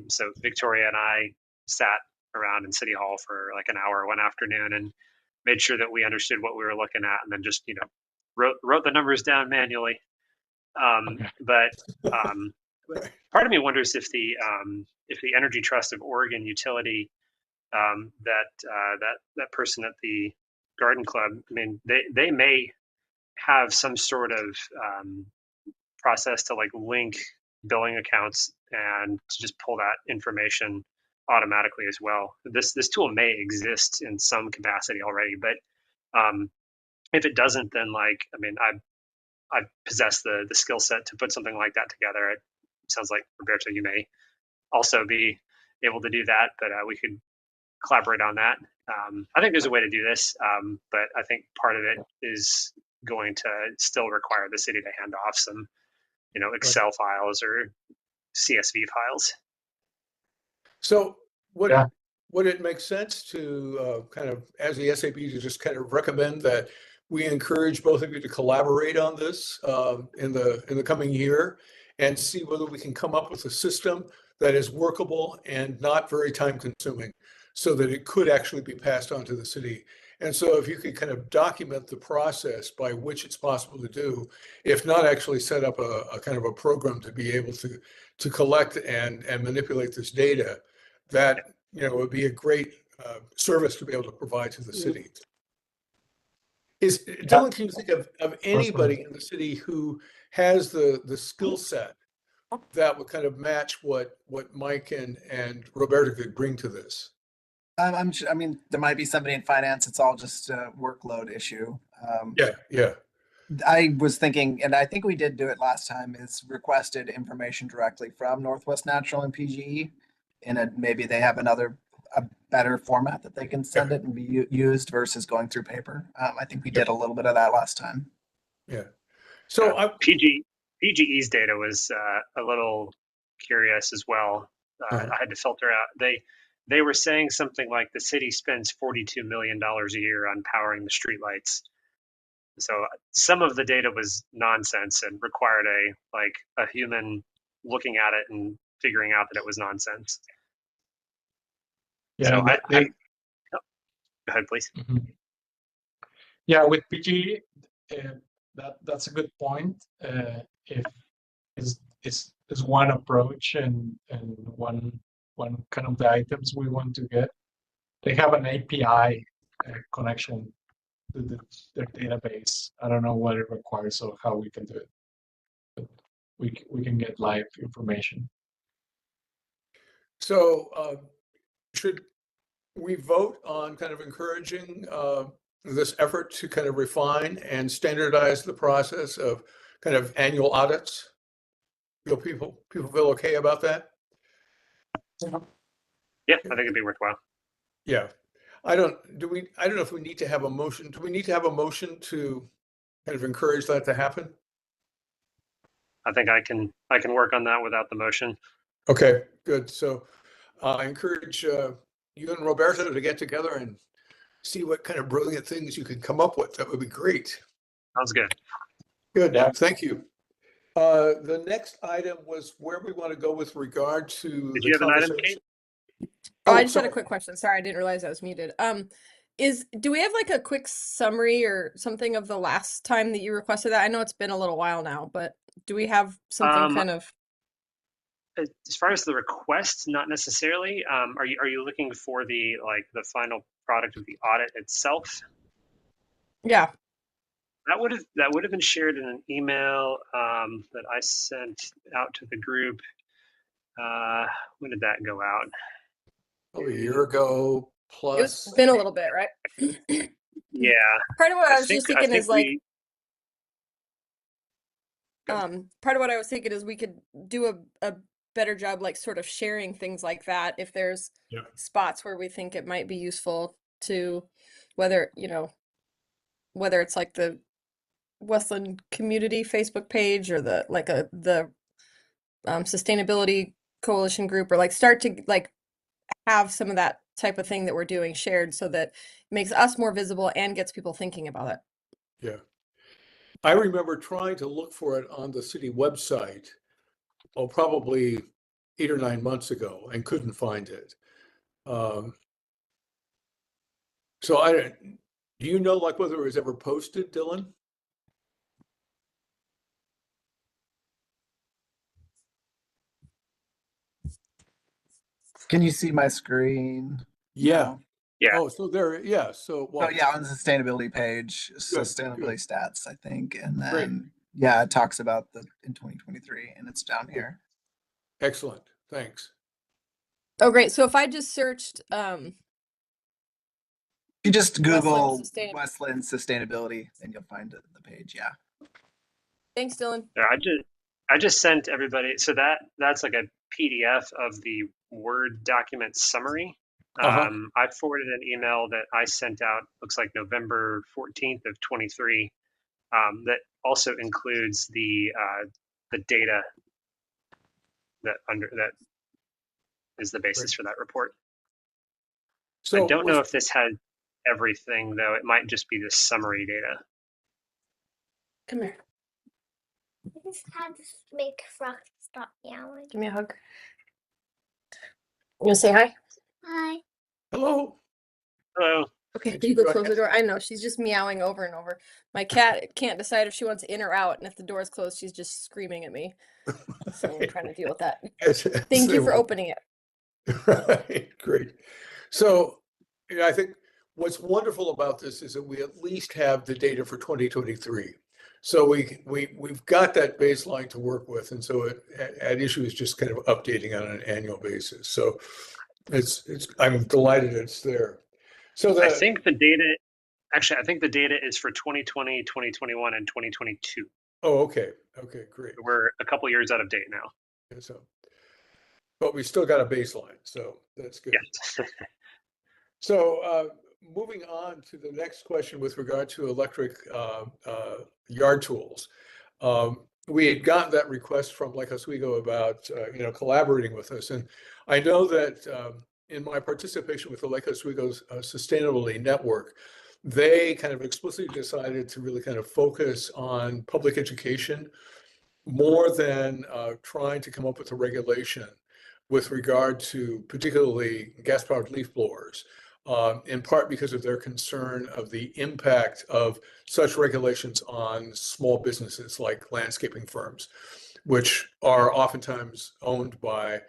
Speaker 4: So Victoria and I sat around in City Hall for like an hour one afternoon and made sure that we understood what we were looking at, and then just wrote the numbers down manually. But part of me wonders if the Energy Trust of Oregon utility, that person at the garden club, I mean, they may have some sort of process to like link billing accounts and to just pull that information automatically as well. This tool may exist in some capacity already, but if it doesn't, then I possess the skill set to put something like that together. It sounds like, Roberto, you may also be able to do that, but we could collaborate on that. I think there's a way to do this, but I think part of it is going to still require the city to hand off some, Excel files or CSV files.
Speaker 2: so. Would it make sense to kind of, as the SAB, to just kind of recommend that we encourage both of you to collaborate on this in the coming year and see whether we can come up with a system that is workable and not very time consuming, so that it could actually be passed on to the city. And so if you could kind of document the process by which it's possible to do, if not actually set up a kind of a program to be able to collect and manipulate this data, that, would be a great service to be able to provide to the city. Dylan, can you think of anybody in the city who has the skill set that would kind of match what Mike and Roberta could bring to this?
Speaker 6: I mean, there might be somebody in finance. It's all just a workload issue.
Speaker 2: Yeah.
Speaker 6: I was thinking, and I think we did do it last time, is requested information directly from Northwest Natural and PGE. And maybe they have a better format that they can send it and be used versus going through paper. I think we did a little bit of that last time.
Speaker 2: Yeah. So
Speaker 4: PGE's data was a little curious as well. I had to filter out. They were saying something like the city spends $42 million a year on powering the streetlights. So some of the data was nonsense and required a human looking at it and figuring out that it was nonsense.
Speaker 1: Yeah,
Speaker 4: so go ahead, please.
Speaker 1: Yeah, with PG, that's a good point. If is one approach and one kind of the items we want to get, they have an API connection to their database. I don't know what it requires or how we can do it, but we can get live information.
Speaker 2: So should we vote on kind of encouraging this effort to kind of refine and standardize the process of kind of annual audits? People feel okay about that?
Speaker 4: Yeah, I think it'd be worthwhile.
Speaker 2: Yeah. I don't know if we need to have a motion. Do we need to have a motion to kind of encourage that to happen?
Speaker 4: I think I can work on that without the motion.
Speaker 2: Okay, good. So I encourage you and Roberto to get together and see what kind of brilliant things you can come up with. That would be great.
Speaker 4: Sounds good.
Speaker 2: Good.
Speaker 1: Yeah.
Speaker 2: Thank you. The next item was where we want to go with regard to
Speaker 4: Did
Speaker 2: the
Speaker 4: you have an item,
Speaker 2: conversation.
Speaker 4: Kate?
Speaker 3: I just had
Speaker 2: sorry.
Speaker 3: a quick question. Sorry, I didn't realize I was muted. Do we have like a quick summary or something of the last time that you requested that? I know it's been a little while now, but do we have something kind of?
Speaker 4: As far as the request, not necessarily. Are you looking for the final product of the audit itself?
Speaker 3: Yeah.
Speaker 4: That would have been shared in an email that I sent out to the group. When did that go out?
Speaker 2: A year ago plus.
Speaker 3: It's been a little bit, right?
Speaker 4: Yeah.
Speaker 3: Part of what I was just thinking is like, part of what I was thinking is we could do a better job, like sort of sharing things like that. If there's spots where we think it might be useful to, whether it's like the Westland Community Facebook page or the Sustainability Coalition group, or like start to like have some of that type of thing that we're doing shared so that it makes us more visible and gets people thinking about it.
Speaker 2: Yeah. I remember trying to look for it on the city website, probably 8 or 9 months ago, and couldn't find it. So do you know like whether it was ever posted, Dylan?
Speaker 6: Can you see my screen?
Speaker 2: Yeah.
Speaker 6: No?
Speaker 4: Yeah.
Speaker 2: Oh, so there, yeah. So
Speaker 6: Oh yeah, on the sustainability page, sustainability
Speaker 2: good.
Speaker 6: stats, I think, and then
Speaker 2: Great.
Speaker 6: yeah, it talks about in 2023, and it's down here.
Speaker 2: Excellent. Thanks.
Speaker 3: Oh, great. So if I just searched,
Speaker 6: You just Google
Speaker 3: Westland
Speaker 6: Westland sustainability, and you'll find the page. Yeah.
Speaker 3: Thanks, Dylan.
Speaker 4: Yeah, I just sent everybody. So that's like a PDF of the Word document summary. I forwarded an email that I sent out. Looks like November 14th of 23. That also includes the data that is the basis for that report. So I don't know if this had everything though. It might just be the summary data.
Speaker 3: Come here.
Speaker 7: I just had to make Frost stop yelling.
Speaker 3: Give me a hug. You want to say hi?
Speaker 7: Hi.
Speaker 2: Hello.
Speaker 4: Hello.
Speaker 3: Okay,
Speaker 2: Did
Speaker 3: you
Speaker 2: you
Speaker 3: go
Speaker 2: go
Speaker 3: close the
Speaker 2: ahead?
Speaker 3: door. I know, she's just meowing over and over. My cat can't decide if she wants in or out, and if the door is closed, she's just screaming at me. So I'm trying to deal with that.
Speaker 2: As
Speaker 3: Thank
Speaker 2: they
Speaker 3: you for
Speaker 2: will.
Speaker 3: opening it.
Speaker 2: Right, great. So, I think what's wonderful about this is that we at least have the data for 2023. So we've got that baseline to work with, and so at issue is just kind of updating on an annual basis. So I'm delighted it's there. So
Speaker 4: I think the data, actually, I think the data is for 2020, 2021, and 2022.
Speaker 2: okay, great.
Speaker 4: We're a couple years out of date now.
Speaker 2: And so, but we still got a baseline, so that's good.
Speaker 4: Yes.
Speaker 2: So, moving on to the next question with regard to electric yard tools. We had gotten that request from Lake Oswego about collaborating with us, and I know that in my participation with the Lake Oswego Sustainability Network, they kind of explicitly decided to really kind of focus on public education more than trying to come up with a regulation with regard to particularly gas-powered leaf blowers, in part because of their concern of the impact of such regulations on small businesses like landscaping firms, which are oftentimes owned by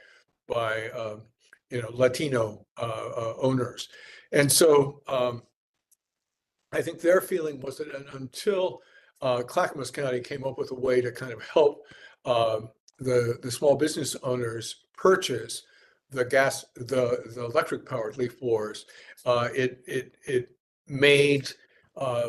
Speaker 2: Latino owners. And so I think their feeling was that until Clackamas County came up with a way to kind of help the small business owners purchase the electric powered leaf blowers, it made uh,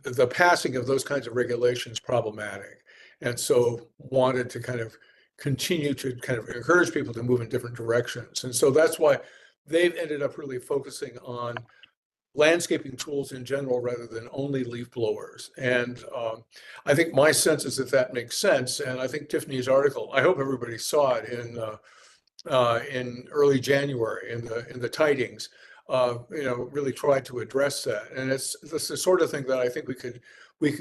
Speaker 2: the passing of those kinds of regulations problematic, and so wanted to kind of continue to kind of encourage people to move in different directions. And so that's why they've ended up really focusing on landscaping tools in general rather than only leaf blowers. And I think my sense is that that makes sense. And I think Tiffany's article, I hope everybody saw it in early January in the tidings, really tried to address that. And it's the sort of thing that I think we could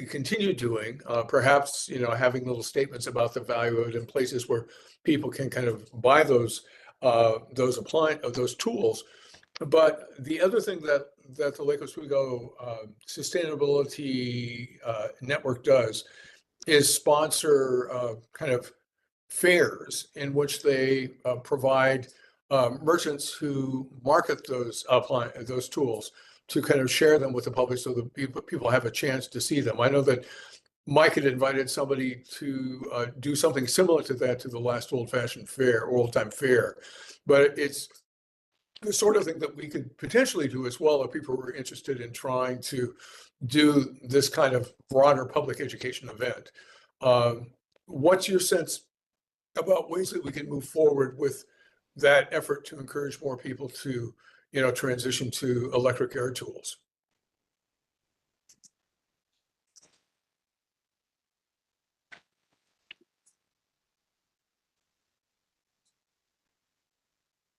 Speaker 2: continue doing, perhaps, having little statements about the value of it in places where people can kind of buy those tools. But the other thing that the Lake Oswego Sustainability Network does is sponsor kind of fairs in which they provide merchants who market those tools to kind of share them with the public so that people have a chance to see them. I know that Mike had invited somebody to do something similar to that to the last old time fair, but it's the sort of thing that we could potentially do as well if people were interested in trying to do this kind of broader public education event. What's your sense about ways that we can move forward with that effort to encourage more people to, transition to electric air tools?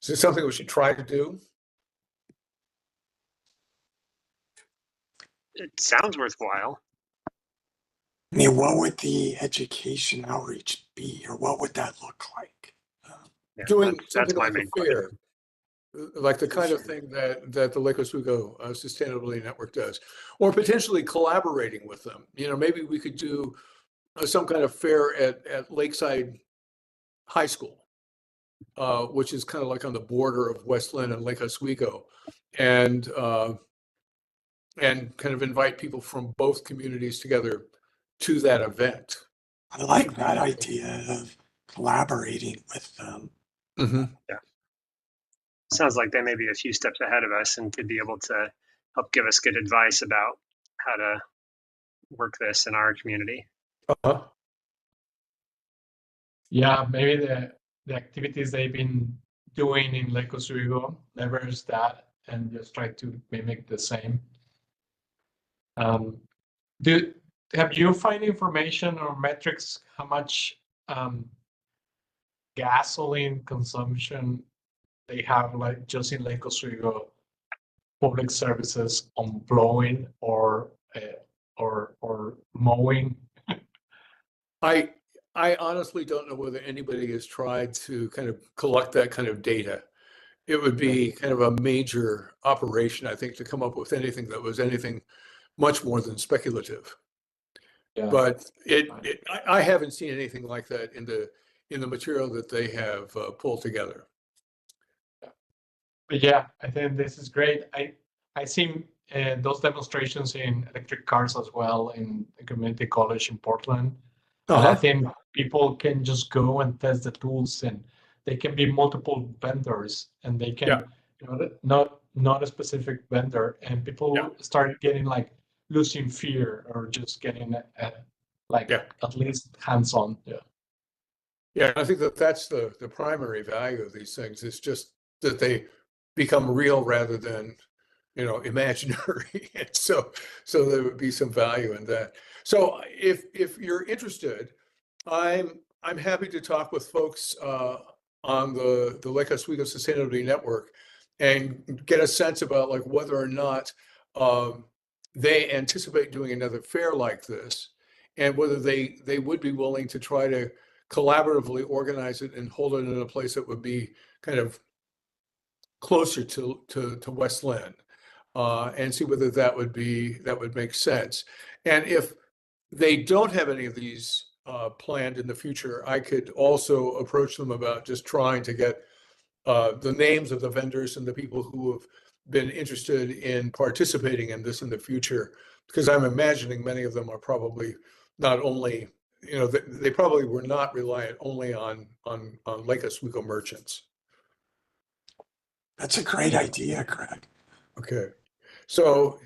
Speaker 2: Is this something we should try to do?
Speaker 4: It sounds worthwhile.
Speaker 5: I mean, what would the education outreach be, or what would that look like?
Speaker 4: Yeah,
Speaker 2: Doing
Speaker 4: that's
Speaker 2: something
Speaker 4: my
Speaker 2: like a
Speaker 4: main
Speaker 2: fair,
Speaker 4: question.
Speaker 2: like the kind of thing that the Lake Oswego Sustainability Network does, or potentially collaborating with them. Maybe we could do some kind of fair at Lakeside High School, which is kind of like on the border of West Linn and Lake Oswego, and kind of invite people from both communities together to that event.
Speaker 5: I like that idea of collaborating with them.
Speaker 2: Mm-hmm.
Speaker 4: Yeah. Sounds like they may be a few steps ahead of us and could be able to help give us good advice about how to work this in our community.
Speaker 2: Uh-huh.
Speaker 1: Yeah, maybe the activities they've been doing in Lake Oswego, leverage that and just try to mimic the same. Have you find information or metrics how much gasoline consumption they have, like just in Lake Oswego public services on blowing or mowing?
Speaker 2: I honestly don't know whether anybody has tried to kind of collect that kind of data. it would be kind of a major operation, I think, to come up with anything that was anything much more than speculative.
Speaker 1: Yeah.
Speaker 2: But I haven't seen anything like that in the material that they have pulled together.
Speaker 1: But yeah, I think this is great. I seen those demonstrations in electric cars as well in the community college in Portland. And I think people can just go and test the tools, and they can be multiple vendors, and they can,
Speaker 2: Yeah.
Speaker 1: not a specific vendor, and people start getting like losing fear or just getting at least hands-on. Yeah.
Speaker 2: Yeah, I think that's the primary value of these things, is just that they become real rather than, imaginary. And so there would be some value in that. So if you're interested, I'm happy to talk with folks on the Lake Oswego Sustainability Network and get a sense about like whether or not they anticipate doing another fair like this, and whether they would be willing to try to collaboratively organize it and hold it in a place that would be kind of closer to West Linn, and see whether that would make sense. And if they don't have any of these planned in the future, I could also approach them about just trying to get the names of the vendors and the people who have been interested in participating in this in the future, because I'm imagining many of them are probably not only, they probably were not reliant only on Lake Oswego merchants.
Speaker 5: That's a great idea, Greg.
Speaker 2: Okay, so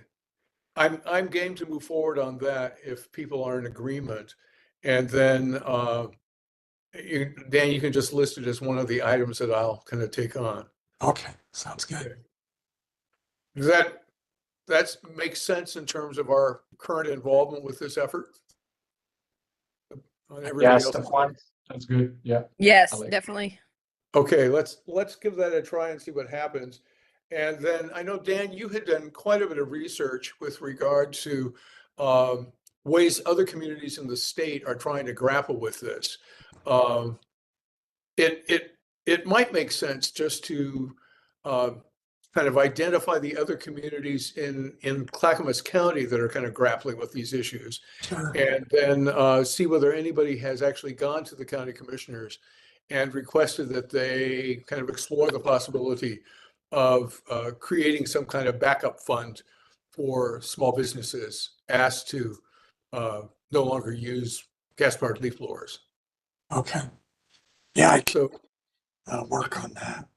Speaker 2: I'm game to move forward on that if people are in agreement, and then Dan, you can just list it as one of the items that I'll kind of take on.
Speaker 5: Okay, sounds good.
Speaker 2: Okay. Does that makes sense in terms of our current involvement with this effort? On everybody
Speaker 1: Yeah,
Speaker 2: else's
Speaker 1: step one. That's good. Yeah.
Speaker 3: Yes,
Speaker 1: like it.
Speaker 3: definitely.
Speaker 2: Okay, let's give that a try and see what happens. And then I know, Dan, you had done quite a bit of research with regard to ways other communities in the state are trying to grapple with this. It might make sense just to kind of identify the other communities in Clackamas County that are kind of grappling with these issues,
Speaker 5: Sure.
Speaker 2: and then see whether anybody has actually gone to the county commissioners and requested that they kind of explore the possibility of creating some kind of backup fund for small businesses asked to no longer use gas-powered leaf blowers.
Speaker 5: Okay. Yeah, I can
Speaker 2: So,
Speaker 5: work on that.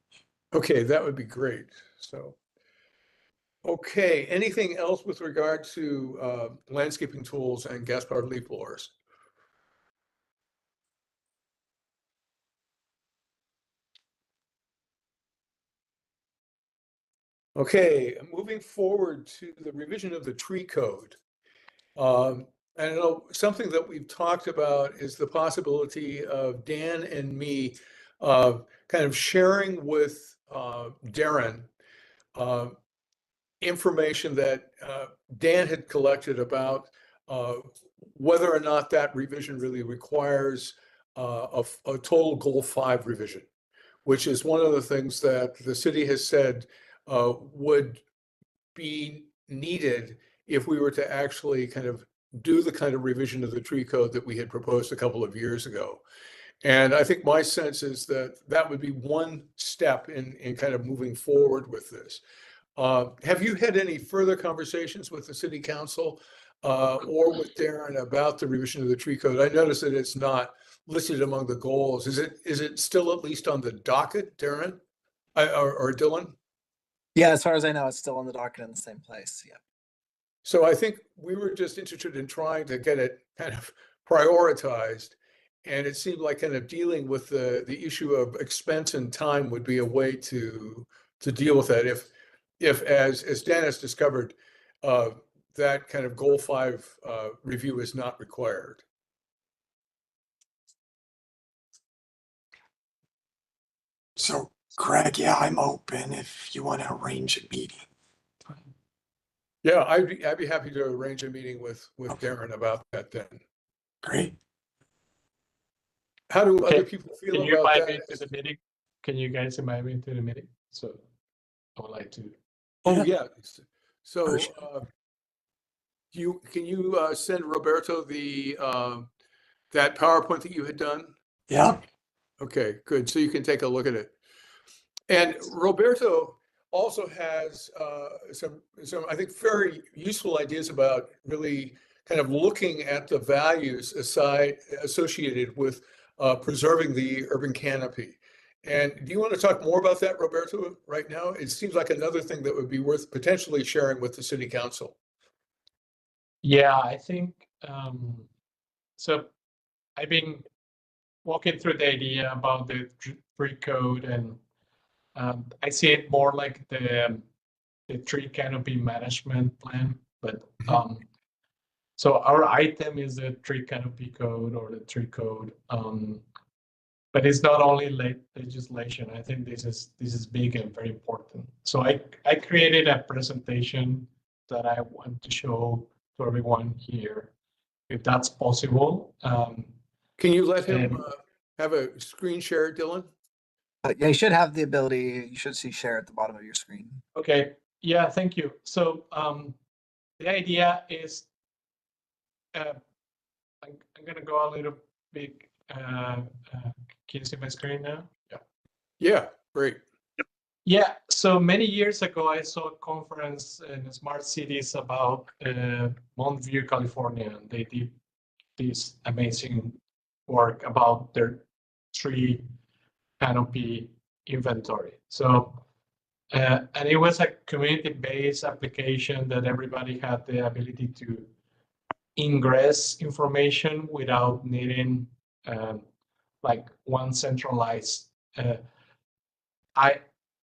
Speaker 2: okay, that would be great. So, okay, anything else with regard to landscaping tools and gas-powered leaf blowers? Okay, moving forward to the revision of the tree code. I know something that we've talked about is the possibility of Dan and me kind of sharing with Darren information that Dan had collected about whether or not that revision really requires a total goal 5 revision, which is one of the things that the city has said would be needed if we were to actually kind of do the kind of revision of the tree code that we had proposed a couple of years ago. And I think my sense is that that would be one step in kind of moving forward with this. Have you had any further conversations with the city council or with Darren about the revision of the tree code? I noticed that it's not listed among the goals. Is it still at least on the docket, Darren, or Dylan?
Speaker 6: Yeah, as far as I know, it's still on the docket in the same place. Yeah.
Speaker 2: So I think we were just interested in trying to get it kind of prioritized. And it seemed like kind of dealing with the issue of expense and time would be a way to deal with that. If as Dan has discovered, that kind of goal 5 review is not required.
Speaker 5: So, Greg, yeah, I'm open if you want to arrange a meeting.
Speaker 2: Yeah, I'd be happy to arrange a meeting with
Speaker 5: Okay.
Speaker 2: Darren about that then.
Speaker 5: Great.
Speaker 2: How do
Speaker 1: Okay.
Speaker 2: other people
Speaker 1: Can
Speaker 2: feel
Speaker 1: you
Speaker 2: about
Speaker 1: invite me
Speaker 2: that?
Speaker 1: to the meeting? Can you guys invite me to the meeting? So I would like to.
Speaker 2: Oh, yeah. So
Speaker 5: Sure.
Speaker 2: can you send Roberto the that PowerPoint that you had done?
Speaker 5: Yeah.
Speaker 2: Okay, good. So you can take a look at it. And Roberto also has some, I think, very useful ideas about really kind of looking at the values associated with preserving the urban canopy. And do you want to talk more about that, Roberto, right now? It seems like another thing that would be worth potentially sharing with the city council.
Speaker 1: Yeah, I think so. I've been walking through the idea about the tree code, and I see it more like the tree canopy management plan. But so our item is the tree canopy code or the tree code. But it's not only legislation. I think this is big and very important. So I created a presentation that I want to show to everyone here, if that's possible.
Speaker 2: Can you let him
Speaker 1: And
Speaker 2: have a screen share, Dylan?
Speaker 6: Yeah, you should have the ability. You should see share at the bottom of your screen.
Speaker 1: okay, yeah, thank you. So the idea is, I'm gonna go a little bit. Can you see my screen now? Yeah.
Speaker 2: Yeah, great.
Speaker 1: Yeah, so many years ago, I saw a conference in smart cities about Mount View, California. And they did this amazing work about their tree canopy inventory. So, and it was a community-based application that everybody had the ability to ingress information without needing like one centralized. I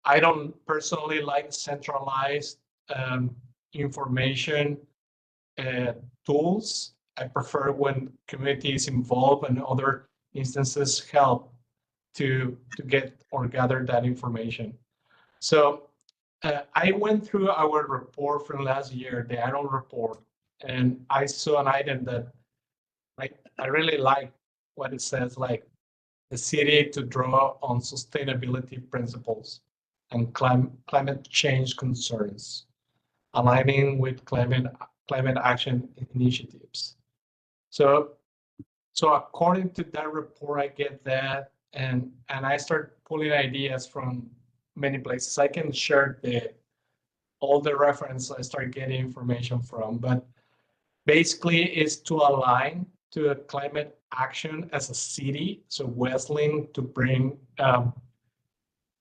Speaker 1: I don't personally like centralized information tools. I prefer when communities involved and other instances help to get or gather that information. So I went through our report from last year, the annual report, and I saw an item that I really like what it says, like the city to draw on sustainability principles and climate change concerns, aligning with climate action initiatives. So according to that report, I get that, and I start pulling ideas from many places. I can share all the reference I start getting information from, but basically is to align to a climate action as a city. So West Linn to bring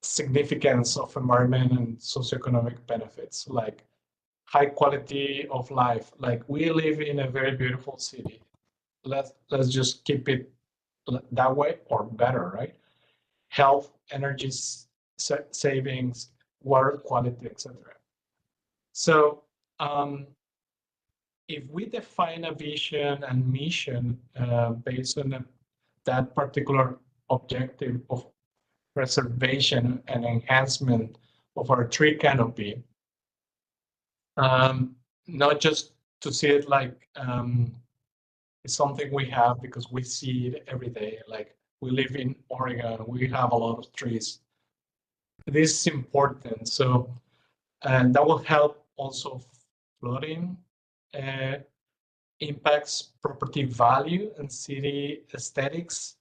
Speaker 1: significance of environment and socioeconomic benefits, like high quality of life. Like we live in a very beautiful city. Let's just keep it that way or better, right? Health, energy savings, water quality, etc. So if we define a vision and mission based on that particular objective of preservation and enhancement of our tree canopy, not just to see it like it's something we have because we see it every day. Like we live in Oregon, we have a lot of trees. This is important. So, and that will help also flooding impacts property value and city aesthetics.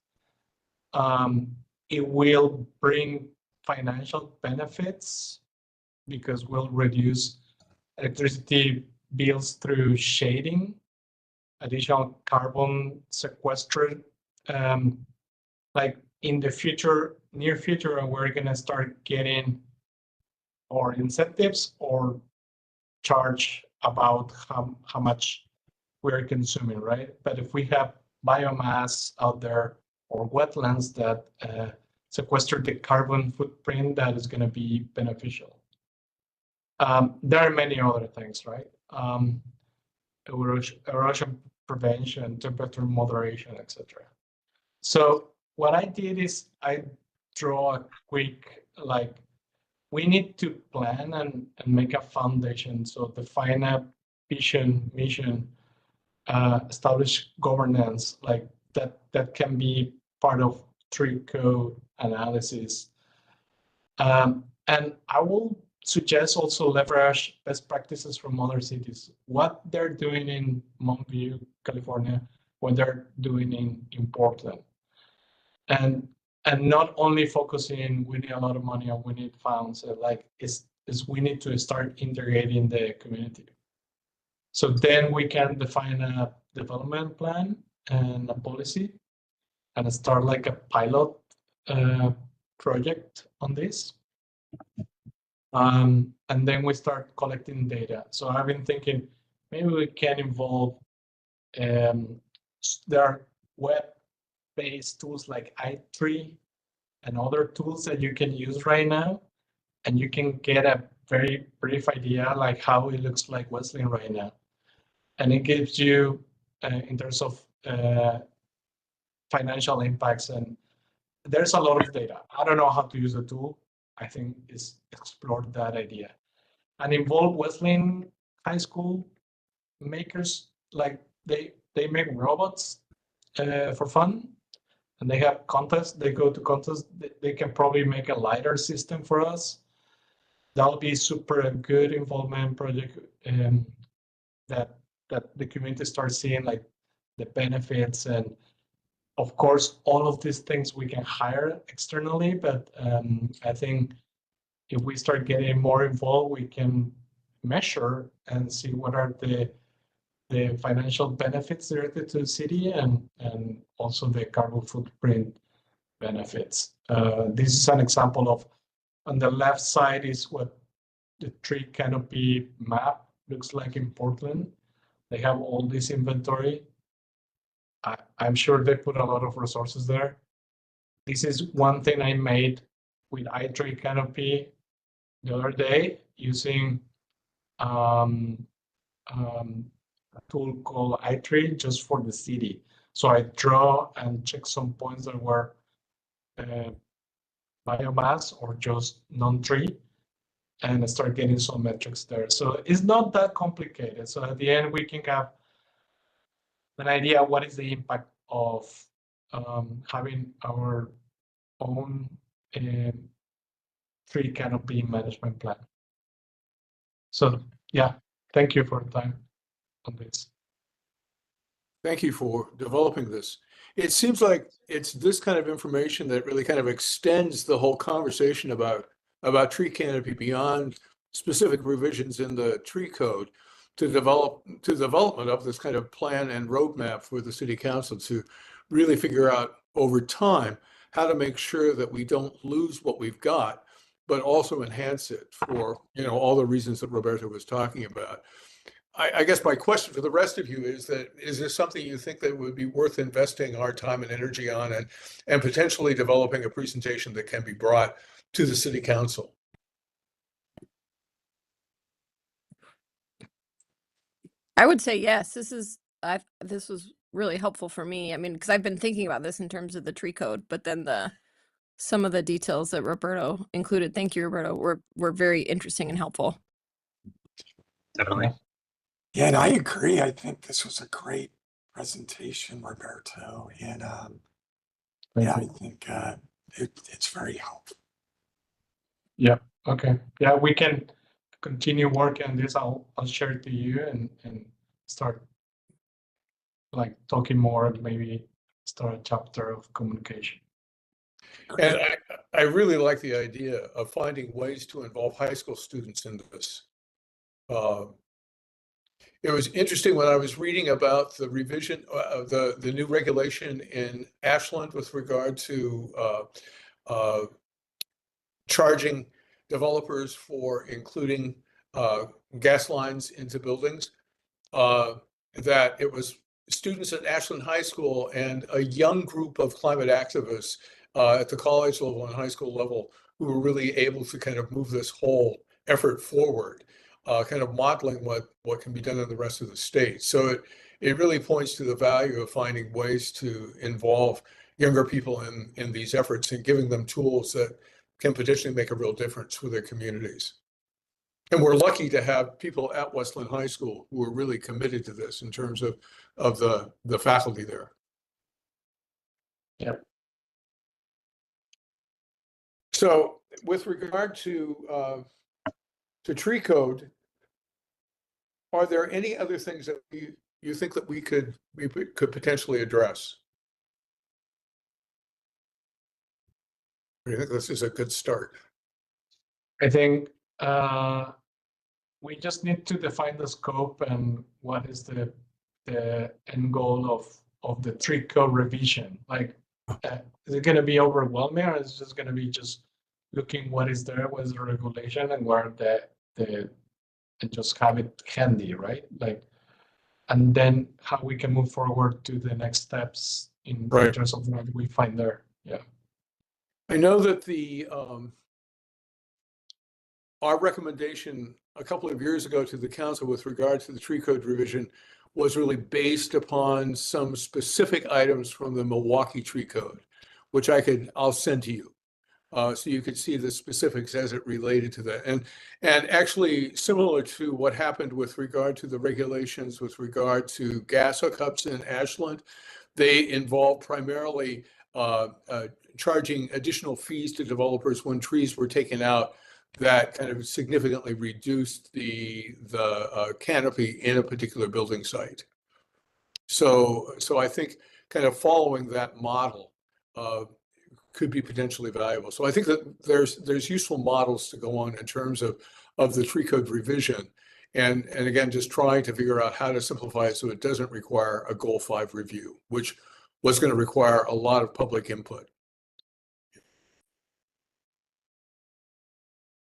Speaker 1: It will bring financial benefits because we'll reduce electricity bills through shading, additional carbon sequestered. Like in the future, near future, we're gonna start getting or incentives or charge about how much we're consuming, right? But if we have biomass out there or wetlands that sequester the carbon footprint, that is going to be beneficial. There are many other things, right? Erosion prevention, temperature moderation, etc. So what I did is I draw a quick, like, we need to plan and make a foundation. So define a vision, mission, establish governance, like that can be part of tree code analysis. And I will suggest also leverage best practices from other cities. What they're doing in Mountain View, California, what they're doing in Portland. And not only focusing, we need a lot of money or we need funds, is we need to start integrating the community. So then we can define a development plan and a policy and start like a pilot project on this. And then we start collecting data. So I've been thinking maybe we can involve, there are web-based tools like iTree and other tools that you can use right now. And you can get a very brief idea like how it looks like Wesleyan right now. And it gives you, in terms of financial impacts, and there's a lot of data. I don't know how to use the tool. I think is explore that idea and involve Wesleyan High School makers. Like they make robots for fun, and they have contests. They go to contests. They can probably make a LiDAR system for us. That'll be super good involvement project that the community starts seeing like the benefits. And of course, all of these things we can hire externally, but I think if we start getting more involved, we can measure and see what are the financial benefits directed to the city and also the carbon footprint benefits. This is an example of, on the left side is what the tree canopy map looks like in Portland. They have all this inventory. I'm sure they put a lot of resources there. This is one thing I made with iTree canopy the other day using a tool called iTree just for the city. So I draw and check some points that were biomass or just non-tree, and start getting some metrics there. So it's not that complicated. So at the end, we can have an idea what is the impact of having our own tree canopy management plan. So yeah, thank you for the time on this.
Speaker 2: Thank you for developing this. It seems like it's this kind of information that really kind of extends the whole conversation about tree canopy beyond specific revisions in the tree code to development of this kind of plan and roadmap for the city council to really figure out over time how to make sure that we don't lose what we've got, but also enhance it for, you know, all the reasons that Roberto was talking about. I guess my question for the rest of you is that, is this something you think that would be worth investing our time and energy on and potentially developing a presentation that can be brought to the city council?
Speaker 3: I would say yes. This was really helpful for me. I mean, because I've been thinking about this in terms of the tree code, but then some of the details that Roberto included, thank you, Roberto, were very interesting and helpful.
Speaker 4: Definitely.
Speaker 5: Yeah, and I agree. I think this was a great presentation, Roberto. And yeah, I think it's very helpful.
Speaker 1: Yeah. Okay. Yeah, we can continue working on this. I'll share it to you and start like talking more, maybe start a chapter of communication.
Speaker 2: And I really like the idea of finding ways to involve high school students in this. It was interesting when I was reading about the revision of the new regulation in Ashland with regard to charging developers for including gas lines into buildings, that it was students at Ashland High School and a young group of climate activists at the college level and high school level who were really able to kind of move this whole effort forward, kind of modeling what can be done in the rest of the state. So it really points to the value of finding ways to involve younger people in these efforts and giving them tools that can potentially make a real difference for their communities. And we're lucky to have people at Wesleyan High School who are really committed to this in terms of the faculty there.
Speaker 1: Yeah.
Speaker 2: So with regard to tree code, are there any other things that you think that we could potentially address? I think this is a good start.
Speaker 1: I think we just need to define the scope and what is the end goal of the tree code revision. Like, is it going to be overwhelming, or is it just going to be just looking what is there, what is the regulation, and where and just have it handy, right? Like, and then how we can move forward to the next steps in terms of what we find there. Yeah.
Speaker 2: I know that our recommendation a couple of years ago to the council with regard to the tree code revision was really based upon some specific items from the Milwaukee tree code, which I'll send to you. So you could see the specifics as it related to that. And actually similar to what happened with regard to the regulations with regard to gas hookups in Ashland, they involved primarily charging additional fees to developers when trees were taken out that kind of significantly reduced the canopy in a particular building site. So I think kind of following that model could be potentially valuable. So I think that there's useful models to go on in terms of the tree code revision. And again, just trying to figure out how to simplify it so it doesn't require a Goal 5 review, which was going to require a lot of public input.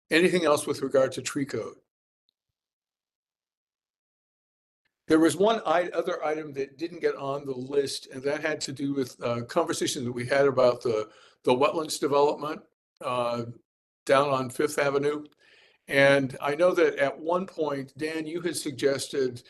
Speaker 2: Anything else with regard to tree code? There was one other item that didn't get on the list, and that had to do with conversation that we had about the wetlands development down on Fifth Avenue. And I know that at one point, Dan, you had suggested,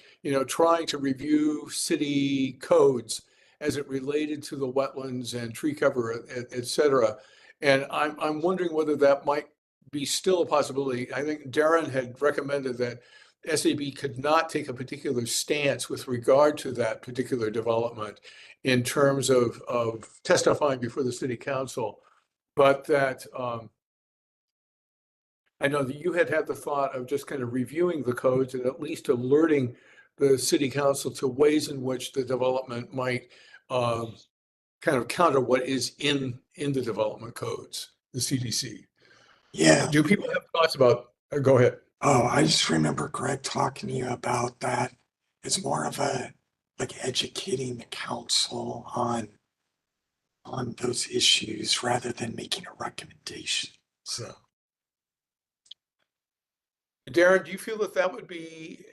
Speaker 2: trying to review city codes as it related to the wetlands and tree cover, et cetera. And I'm wondering whether that might be still a possibility. I think Darren had recommended that SAB could not take a particular stance with regard to that particular development in terms of testifying before the city council, but that I know that you had the thought of just kind of reviewing the codes and at least alerting the city council to ways in which the development might kind of counter what is in the development codes, the CDC.
Speaker 5: Yeah.
Speaker 2: Do people have thoughts about, go ahead.
Speaker 5: Oh, I just remember Greg talking to you about that. It's more of like educating the council on those issues rather than making a recommendation. So,
Speaker 2: Darren, do you feel that would be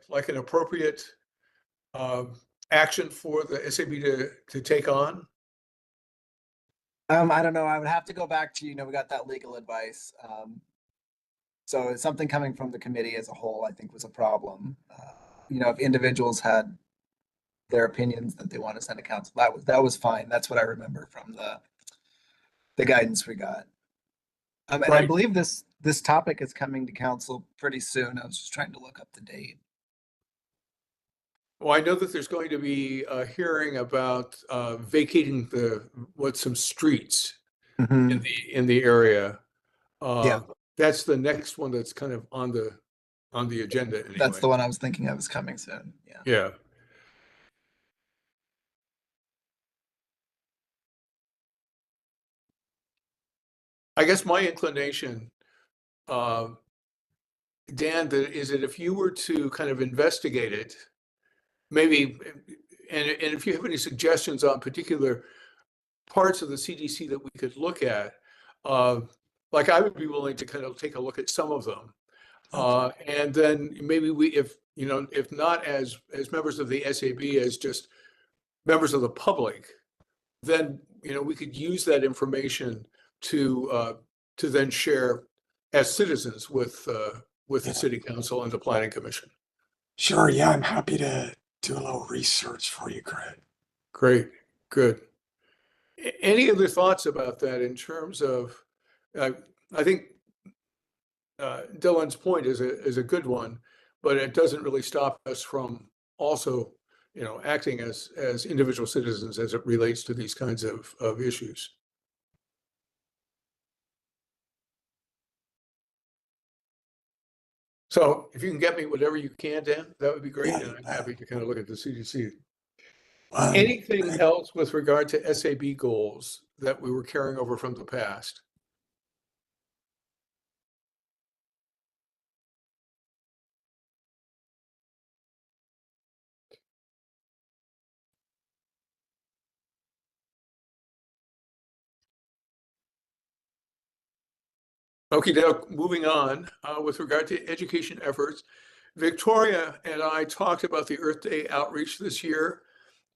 Speaker 2: like an appropriate action for the SAB to take on?
Speaker 6: I don't know. I would have to go back to, we got that legal advice. So it's something coming from the committee as a whole, I think, was a problem. If individuals had their opinions that they want to send to council, that was fine. That's what I remember from the guidance we got. And I believe this topic is coming to council pretty soon. I was just trying to look up the date.
Speaker 2: Well, I know that there's going to be a hearing about vacating some streets in the area.
Speaker 6: Yeah.
Speaker 2: That's the next one that's kind of on the agenda anyway.
Speaker 6: That's the one I was thinking of is coming soon. Yeah.
Speaker 2: Yeah. I guess my inclination, Dan, is that if you were to kind of investigate it, maybe, and if you have any suggestions on particular parts of the CDC that we could look at, like I would be willing to kind of take a look at some of them. And then maybe if not as members of the SAB, as just members of the public, then, we could use that information to then share as citizens with the city council and the planning commission.
Speaker 5: Sure. Yeah. I'm happy to do a little research for you, Greg.
Speaker 2: Great. Good. Any other thoughts about that in terms of, I think Dylan's point is a good one, but it doesn't really stop us from also, acting as individual citizens as it relates to these kinds of issues. So if you can get me whatever you can, Dan, that would be great.
Speaker 5: Yeah,
Speaker 2: And
Speaker 5: you
Speaker 2: I'm
Speaker 5: bet.
Speaker 2: happy to kind of look at the CDC.
Speaker 5: Um,
Speaker 2: Anything else with regard to SAB goals that we were carrying over from the past? Okay, now moving on, with regard to education efforts, Victoria and I talked about the Earth Day outreach this year.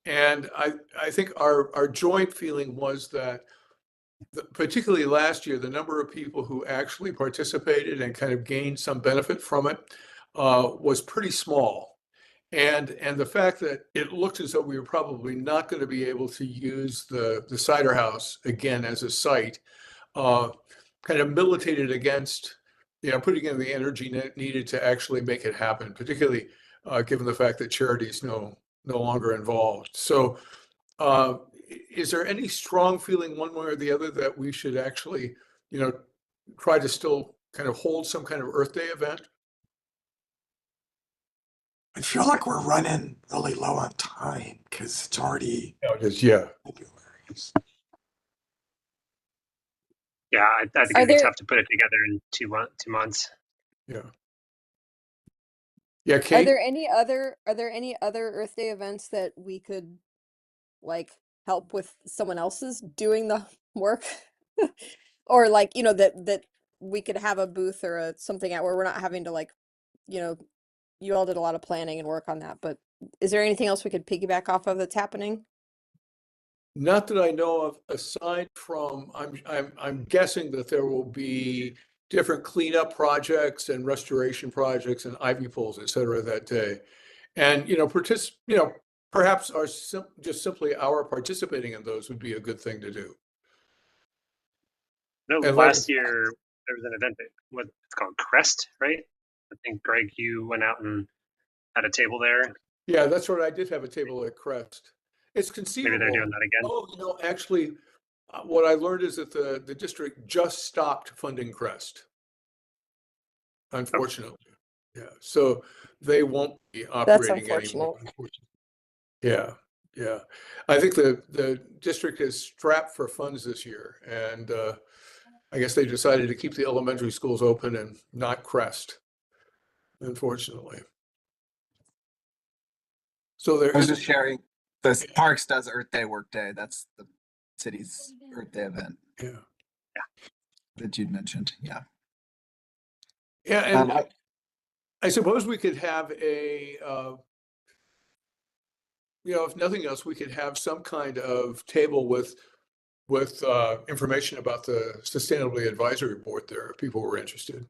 Speaker 2: And I think our joint feeling was that particularly last year, the number of people who actually participated and kind of gained some benefit from it was pretty small. And the fact that it looked as though we were probably not going to be able to use the cider house again as a site uh, kind of militated against, putting in the energy needed to actually make it happen, particularly given the fact that charities no longer involved. So is there any strong feeling one way or the other that we should actually, try to still kind of hold some kind of Earth Day event?
Speaker 5: I feel like we're running really low on time because it's already
Speaker 2: Yeah.
Speaker 5: February.
Speaker 4: Yeah, I think
Speaker 3: Are
Speaker 4: it'd be
Speaker 3: there
Speaker 4: tough to put it together in 2 months.
Speaker 2: Yeah. Yeah,
Speaker 3: are
Speaker 2: Kate?
Speaker 3: there any other Earth Day events that we could like help with someone else's doing the work? Or like, that we could have a booth or something at where we're not having to like, you know, you all did a lot of planning and work on that, but is there anything else we could piggyback off of that's happening?
Speaker 2: Not that I know of, aside from, I'm guessing that there will be different cleanup projects and restoration projects and ivy poles, et cetera, that day. And, perhaps just simply our participating in those would be a good thing to do.
Speaker 4: No,
Speaker 2: And like,
Speaker 4: last year there was an event that it's called Crest, right? I think Greg, you went out and had a table there.
Speaker 2: yeah, that's right. I did have a table at Crest. It's
Speaker 4: Maybe they're
Speaker 2: conceivable.
Speaker 4: doing that again.
Speaker 2: Oh, actually, what I learned is that the district just stopped funding Crest, unfortunately. Yeah, so they won't be
Speaker 3: That's
Speaker 2: operating
Speaker 3: unfortunate.
Speaker 2: anymore, unfortunately. Yeah, yeah. I think the district is strapped for funds this year, and I guess they decided to keep the elementary schools open and not Crest, unfortunately. So there
Speaker 6: I was
Speaker 2: is,
Speaker 6: just sharing, the Parks does Earth Day Work Day. That's the city's Earth Day event
Speaker 2: yeah,
Speaker 6: that you'd mentioned. Yeah.
Speaker 2: yeah,
Speaker 6: Um,
Speaker 2: and I suppose we could have if nothing else, we could have some kind of table with information about the Sustainability Advisory Board there, if people were interested.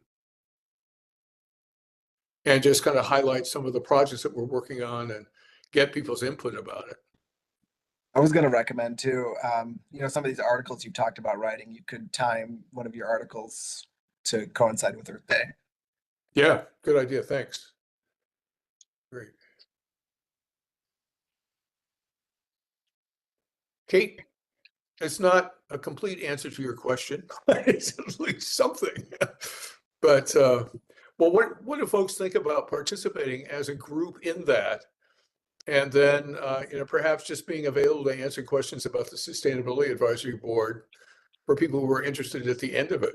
Speaker 2: And just kind of highlight some of the projects that we're working on and get people's input about it.
Speaker 6: I was going to recommend too, some of these articles you talked about writing, you could time one of your articles to coincide with Earth Day.
Speaker 2: Yeah, good idea. Thanks. Great. Kate, it's not a complete answer to your question. It's at least something. But well, what do folks think about participating as a group in that? And then perhaps just being available to answer questions about the Sustainability Advisory Board for people who are interested at the end of it.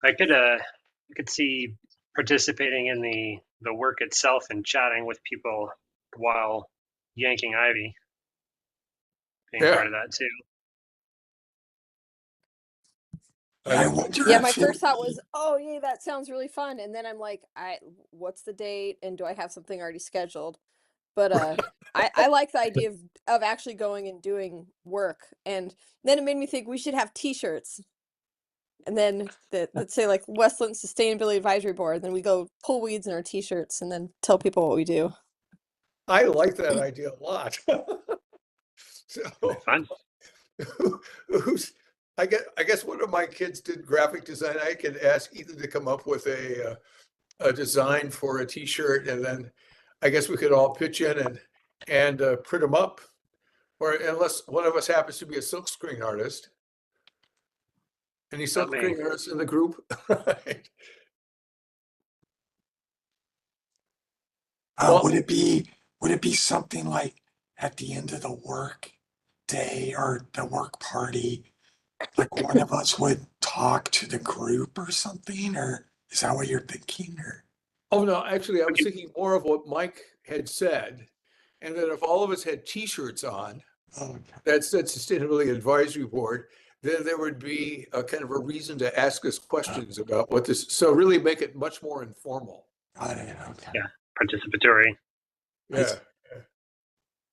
Speaker 4: I could see participating in the work itself and chatting with people while yanking ivy, being
Speaker 2: Yeah.
Speaker 4: part of that too.
Speaker 5: I wonder
Speaker 3: Yeah, my
Speaker 5: if
Speaker 3: first thought was, oh, yay, that sounds really fun. And then I'm like, what's the date? And do I have something already scheduled? But I like the idea of actually going and doing work. And then it made me think we should have t-shirts. And then let's say like Westland Sustainability Advisory Board. Then we go pull weeds in our t-shirts and then tell people what we do.
Speaker 2: I like that idea a lot. So
Speaker 4: Fun.
Speaker 2: I guess one of my kids did graphic design. I could ask Ethan to come up with a design for a t-shirt, and then I guess we could all pitch in and print them up. Or unless one of us happens to be a silkscreen artist. Any
Speaker 4: Not me.
Speaker 2: silkscreeners in the group? Well-
Speaker 5: Would it be something like at the end of the work day or the work party, like one of us would talk to the group or something, or is that what you're thinking? Or
Speaker 2: Oh, no, actually, I was thinking more of what Mike had said. And that if all of us had T-shirts on,
Speaker 5: oh,
Speaker 2: that said Sustainability Advisory Board, then there would be a kind of a reason to ask us questions about what this, so really make it much more informal.
Speaker 5: got it. Okay.
Speaker 4: Yeah. Participatory.
Speaker 2: Yeah.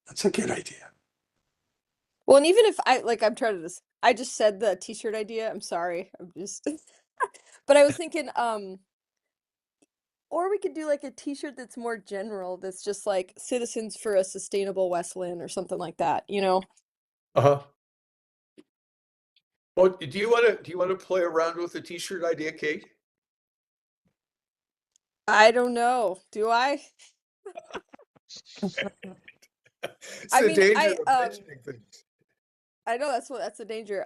Speaker 5: That's a good idea.
Speaker 3: Well, and even if I'm trying to just, I just said the t-shirt idea. I'm sorry. I'm just, but I was thinking, or we could do like a t-shirt that's more general, that's just like Citizens for a Sustainable West Linn or something like that, you know?
Speaker 2: Uh-huh. Well, do you want to play around with the T-shirt idea, Kate?
Speaker 3: I don't know. Do I?
Speaker 2: It's
Speaker 3: I
Speaker 2: the
Speaker 3: mean,
Speaker 2: danger of mentioning things.
Speaker 3: I know that's the danger.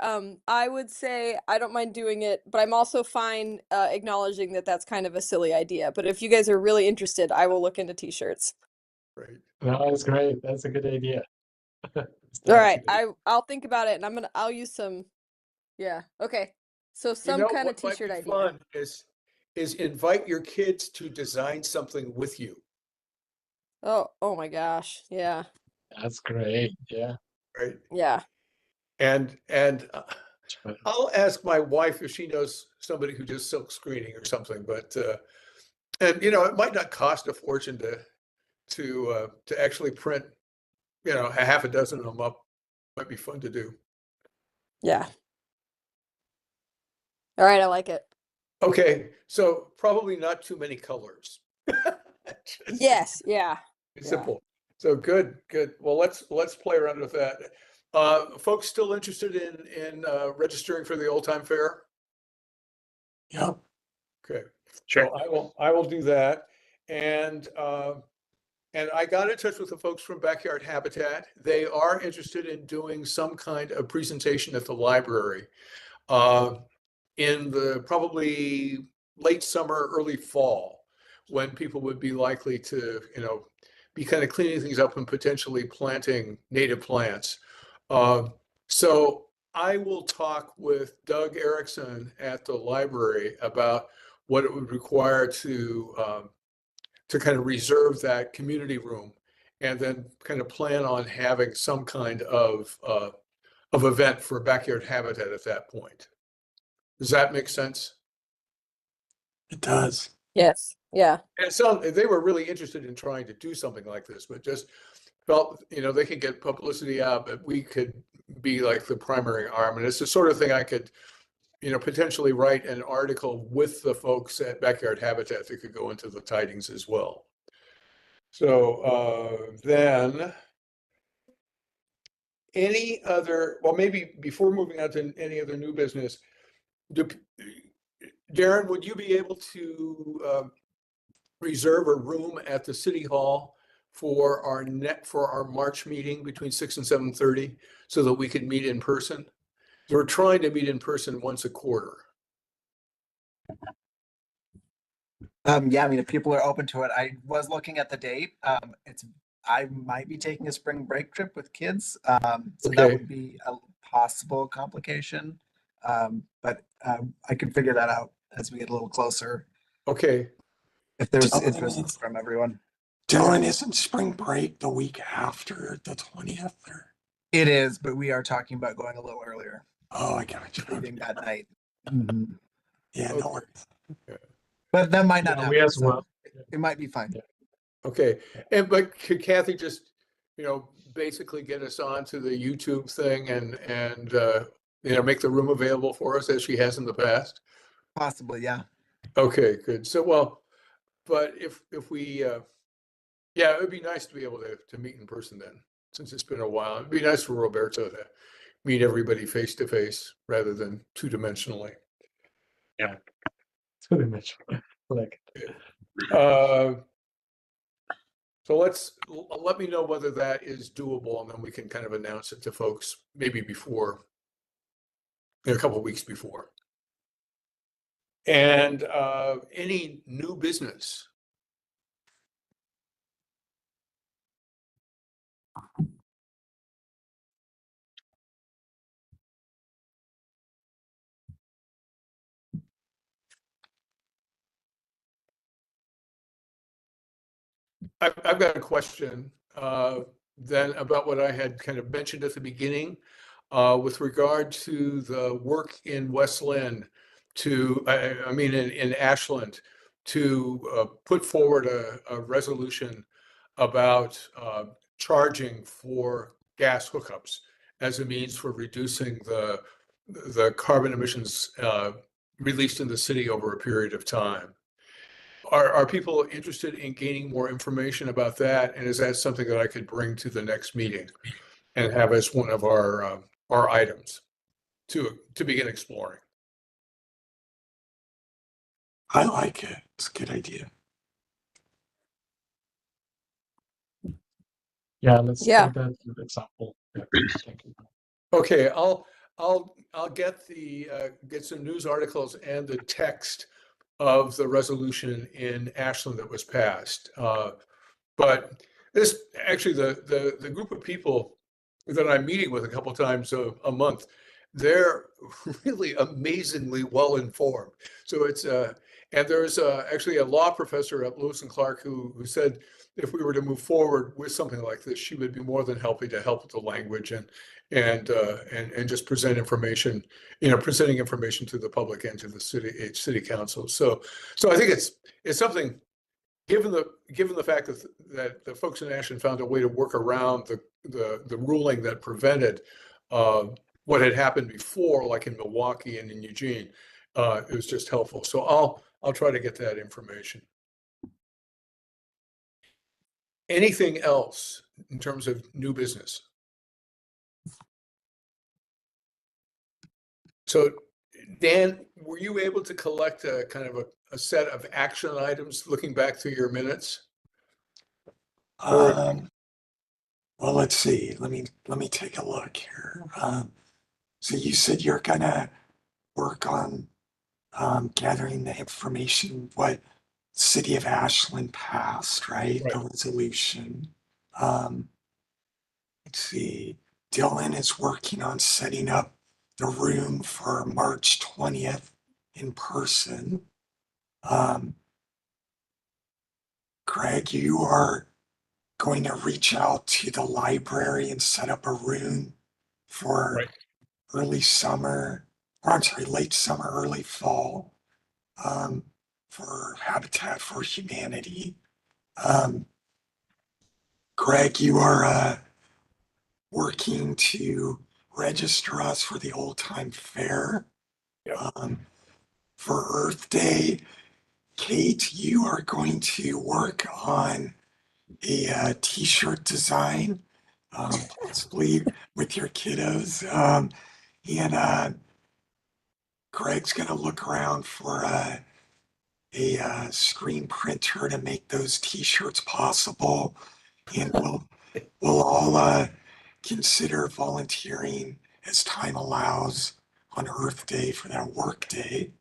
Speaker 3: I would say I don't mind doing it, but I'm also fine acknowledging that that's kind of a silly idea. But if you guys are really interested, I will look into t-shirts.
Speaker 2: Right.
Speaker 1: No, that's great. That's a good idea.
Speaker 3: All right, I'll think about it, and I'll use some. Yeah. Okay. So
Speaker 2: You
Speaker 3: some
Speaker 2: know
Speaker 3: kind of
Speaker 2: what might
Speaker 3: t-shirt
Speaker 2: be
Speaker 3: idea.
Speaker 2: fun is invite your kids to design something with you.
Speaker 3: Oh my gosh. Yeah.
Speaker 1: That's great. Yeah.
Speaker 2: Right.
Speaker 3: Yeah.
Speaker 2: And I'll ask my wife if she knows somebody who does silk screening or something, but and it might not cost a fortune to actually print, a half a dozen of them up. Might be fun to do.
Speaker 3: Yeah. All right, I like it.
Speaker 2: Okay, so probably not too many colors. Just
Speaker 3: Yes. Yeah.
Speaker 2: simple. So good. Well, let's play around with that. Folks still interested in registering for the Old Time Fair?
Speaker 5: Yep.
Speaker 2: Okay.
Speaker 4: Sure.
Speaker 2: So I will do that. And I got in touch with the folks from Backyard Habitat. They are interested in doing some kind of presentation at the library in the probably late summer, early fall, when people would be likely to, be kind of cleaning things up and potentially planting native plants. So I will talk with Doug Erickson at the library about what it would require to kind of reserve that community room, and then kind of plan on having some kind of event for Backyard Habitat at that point. Does that make sense?
Speaker 5: It does.
Speaker 3: Yes. Yeah.
Speaker 2: And so they were really interested in trying to do something like this, but just felt, they could get publicity out, but we could be like the primary arm. And it's the sort of thing I could, potentially write an article with the folks at Backyard Habitat that could go into the tidings as well. So then maybe before moving on to any other new business, Darren, would you be able to reserve a room at the City Hall for our March meeting between 6 and 7:30 so that we could meet in person? We're trying to meet in person once a quarter.
Speaker 6: Yeah, I mean, if people are open to it, I was looking at the date. I might be taking a spring break trip with kids. So that
Speaker 2: Okay.
Speaker 6: would be a possible complication. But I could figure that out as we get a little closer,
Speaker 2: Okay.
Speaker 6: if there's
Speaker 5: Dylan,
Speaker 6: interest from everyone.
Speaker 5: Dylan, isn't spring break the week after the 20th? Or...
Speaker 6: It is, but we are talking about going a little earlier,
Speaker 5: Oh, I got you.
Speaker 6: leaving that night.
Speaker 5: Yeah, no worries.
Speaker 6: But that might not
Speaker 1: Yeah,
Speaker 6: happen.
Speaker 1: we as
Speaker 6: so
Speaker 1: well.
Speaker 6: it might be fine.
Speaker 1: Yeah.
Speaker 2: Okay. But could Kathy just, basically get us onto the YouTube thing and make the room available for us as she has in the past?
Speaker 6: Possibly, yeah.
Speaker 2: Okay, good. So, but if we, it would be nice to be able to meet in person then, since it's been a while. It'd be nice for Roberto to meet everybody face to face rather than two-dimensionally.
Speaker 4: Yeah.
Speaker 1: Pretty much. Like,
Speaker 2: So let me know whether that is doable, and then we can kind of announce it to folks maybe before, a couple of weeks before. And any new business? I've got a question then about what I had kind of mentioned at the beginning with regard to the work in West Linn I mean, in Ashland, to put forward a resolution about charging for gas hookups as a means for reducing the carbon emissions released in the city over a period of time. Are people interested in gaining more information about that? And is that something that I could bring to the next meeting and have as one of our items to begin exploring?
Speaker 5: I like it. It's a good idea.
Speaker 1: Yeah, let's
Speaker 3: Yeah.
Speaker 1: take that as an example. Yeah, thank you.
Speaker 2: Okay, I'll get get some news articles and the text of the resolution in Ashland that was passed. But this actually the group of people that I'm meeting with a couple times a month, they're really amazingly well informed. So it's and there's actually a law professor at Lewis and Clark who said if we were to move forward with something like this, she would be more than happy to help with the language and just present information, presenting information to the public and to the city council. So I think it's something. Given the fact that the folks in Ashland found a way to work around the ruling that prevented what had happened before, like in Milwaukee and in Eugene, it was just helpful. So I'll try to get that information. Anything else in terms of new business? So, Dan, were you able to collect a kind of a set of action items looking back through your minutes?
Speaker 5: Well, let's see. Let me take a look here. So you said you're gonna work on gathering the information what City of Ashland passed, right?
Speaker 2: Right.
Speaker 5: The resolution. Um, let's see. Dylan is working on setting up the room for March 20th in person. Greg, you are going to reach out to the library and set up a room for
Speaker 2: Right.
Speaker 5: early summer, or I'm sorry, late summer, early fall, for Habitat for Humanity. Greg, you are working to register us for the Old Time Fair.
Speaker 2: Yep.
Speaker 5: For Earth Day, Kate, you are going to work on a t-shirt design, possibly with your kiddos. And Greg's going to look around for a screen printer to make those t-shirts possible. And we'll all consider volunteering as time allows on Earth Day for that work day.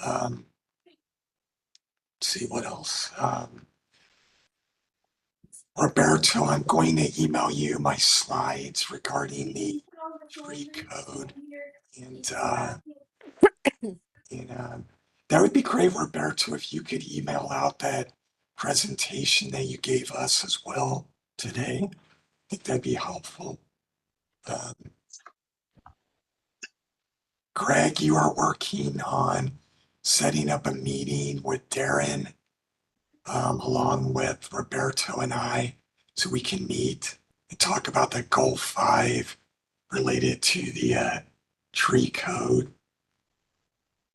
Speaker 5: Let's see what else. Roberto, I'm going to email you my slides regarding the tree code. And that would be great, Roberto, if you could email out that presentation that you gave us as well today. I think that'd be helpful. Greg, you are working on setting up a meeting with Darren, along with Roberto and I, so we can meet and talk about the Goal 5 related to the tree code.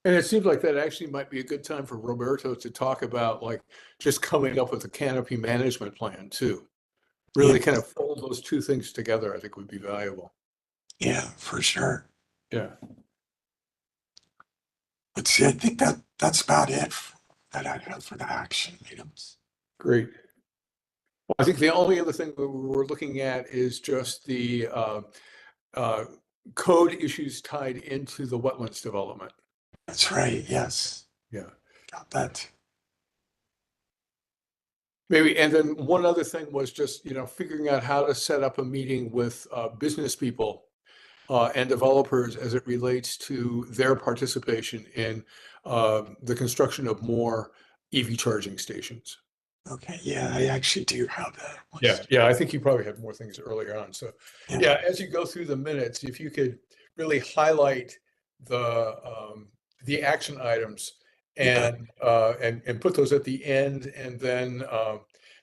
Speaker 2: And it seems like that actually might be a good time for Roberto to talk about like just coming up with a canopy management plan too. Really
Speaker 5: Yeah.
Speaker 2: kind of fold those two things together, I think would be valuable.
Speaker 5: Yeah, for sure.
Speaker 2: Yeah.
Speaker 5: Let's see, I think that's about it that I have for the action items.
Speaker 2: Great. Well, I think the only other thing that we're looking at is just the code issues tied into the wetlands development.
Speaker 5: That's right, yes.
Speaker 2: Yeah.
Speaker 5: Got that.
Speaker 2: Maybe, and then one other thing was just, figuring out how to set up a meeting with business people and developers as it relates to their participation in the construction of more EV charging stations.
Speaker 5: Okay, yeah, I actually do have that
Speaker 2: Yeah,
Speaker 5: list.
Speaker 2: yeah, I think you probably had more things earlier on. So,
Speaker 5: Yeah.
Speaker 2: yeah, as you go through the minutes, if you could really highlight the action items
Speaker 5: Yeah.
Speaker 2: and put those at the end, and then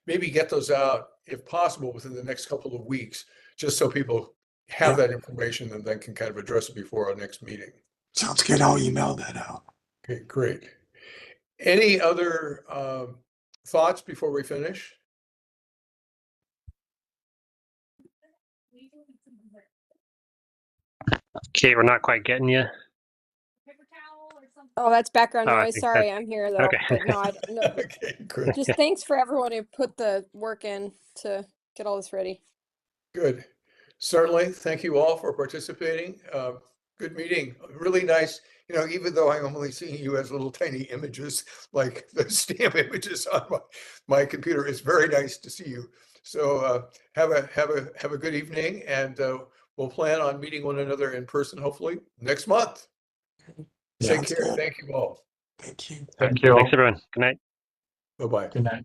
Speaker 2: maybe get those out if possible within the next couple of weeks, just so people have
Speaker 5: Yeah.
Speaker 2: that information and then can kind of address it before our next meeting.
Speaker 5: Sounds good. I'll email that out.
Speaker 2: Okay, great. Any other thoughts before we finish?
Speaker 4: Kate, we're not quite getting you.
Speaker 3: Oh, that's background
Speaker 4: Oh, I
Speaker 3: noise.
Speaker 4: think
Speaker 3: Sorry,
Speaker 4: that-
Speaker 3: I'm here though.
Speaker 4: okay.
Speaker 3: But no, I no,
Speaker 2: Okay, good.
Speaker 3: just thanks for everyone who put the work in to get all this ready.
Speaker 2: Good. Certainly. Thank you all for participating. Good meeting. Really nice. Even though I'm only seeing you as little tiny images, like the stamp images on my computer, it's very nice to see you. So have a good evening, and we'll plan on meeting one another in person, hopefully next month. Take
Speaker 5: Sounds
Speaker 2: care.
Speaker 5: good.
Speaker 2: Thank you all.
Speaker 5: Thank you.
Speaker 1: Thank you all.
Speaker 4: Thanks, everyone. Good night.
Speaker 2: Bye-bye.
Speaker 1: Good night.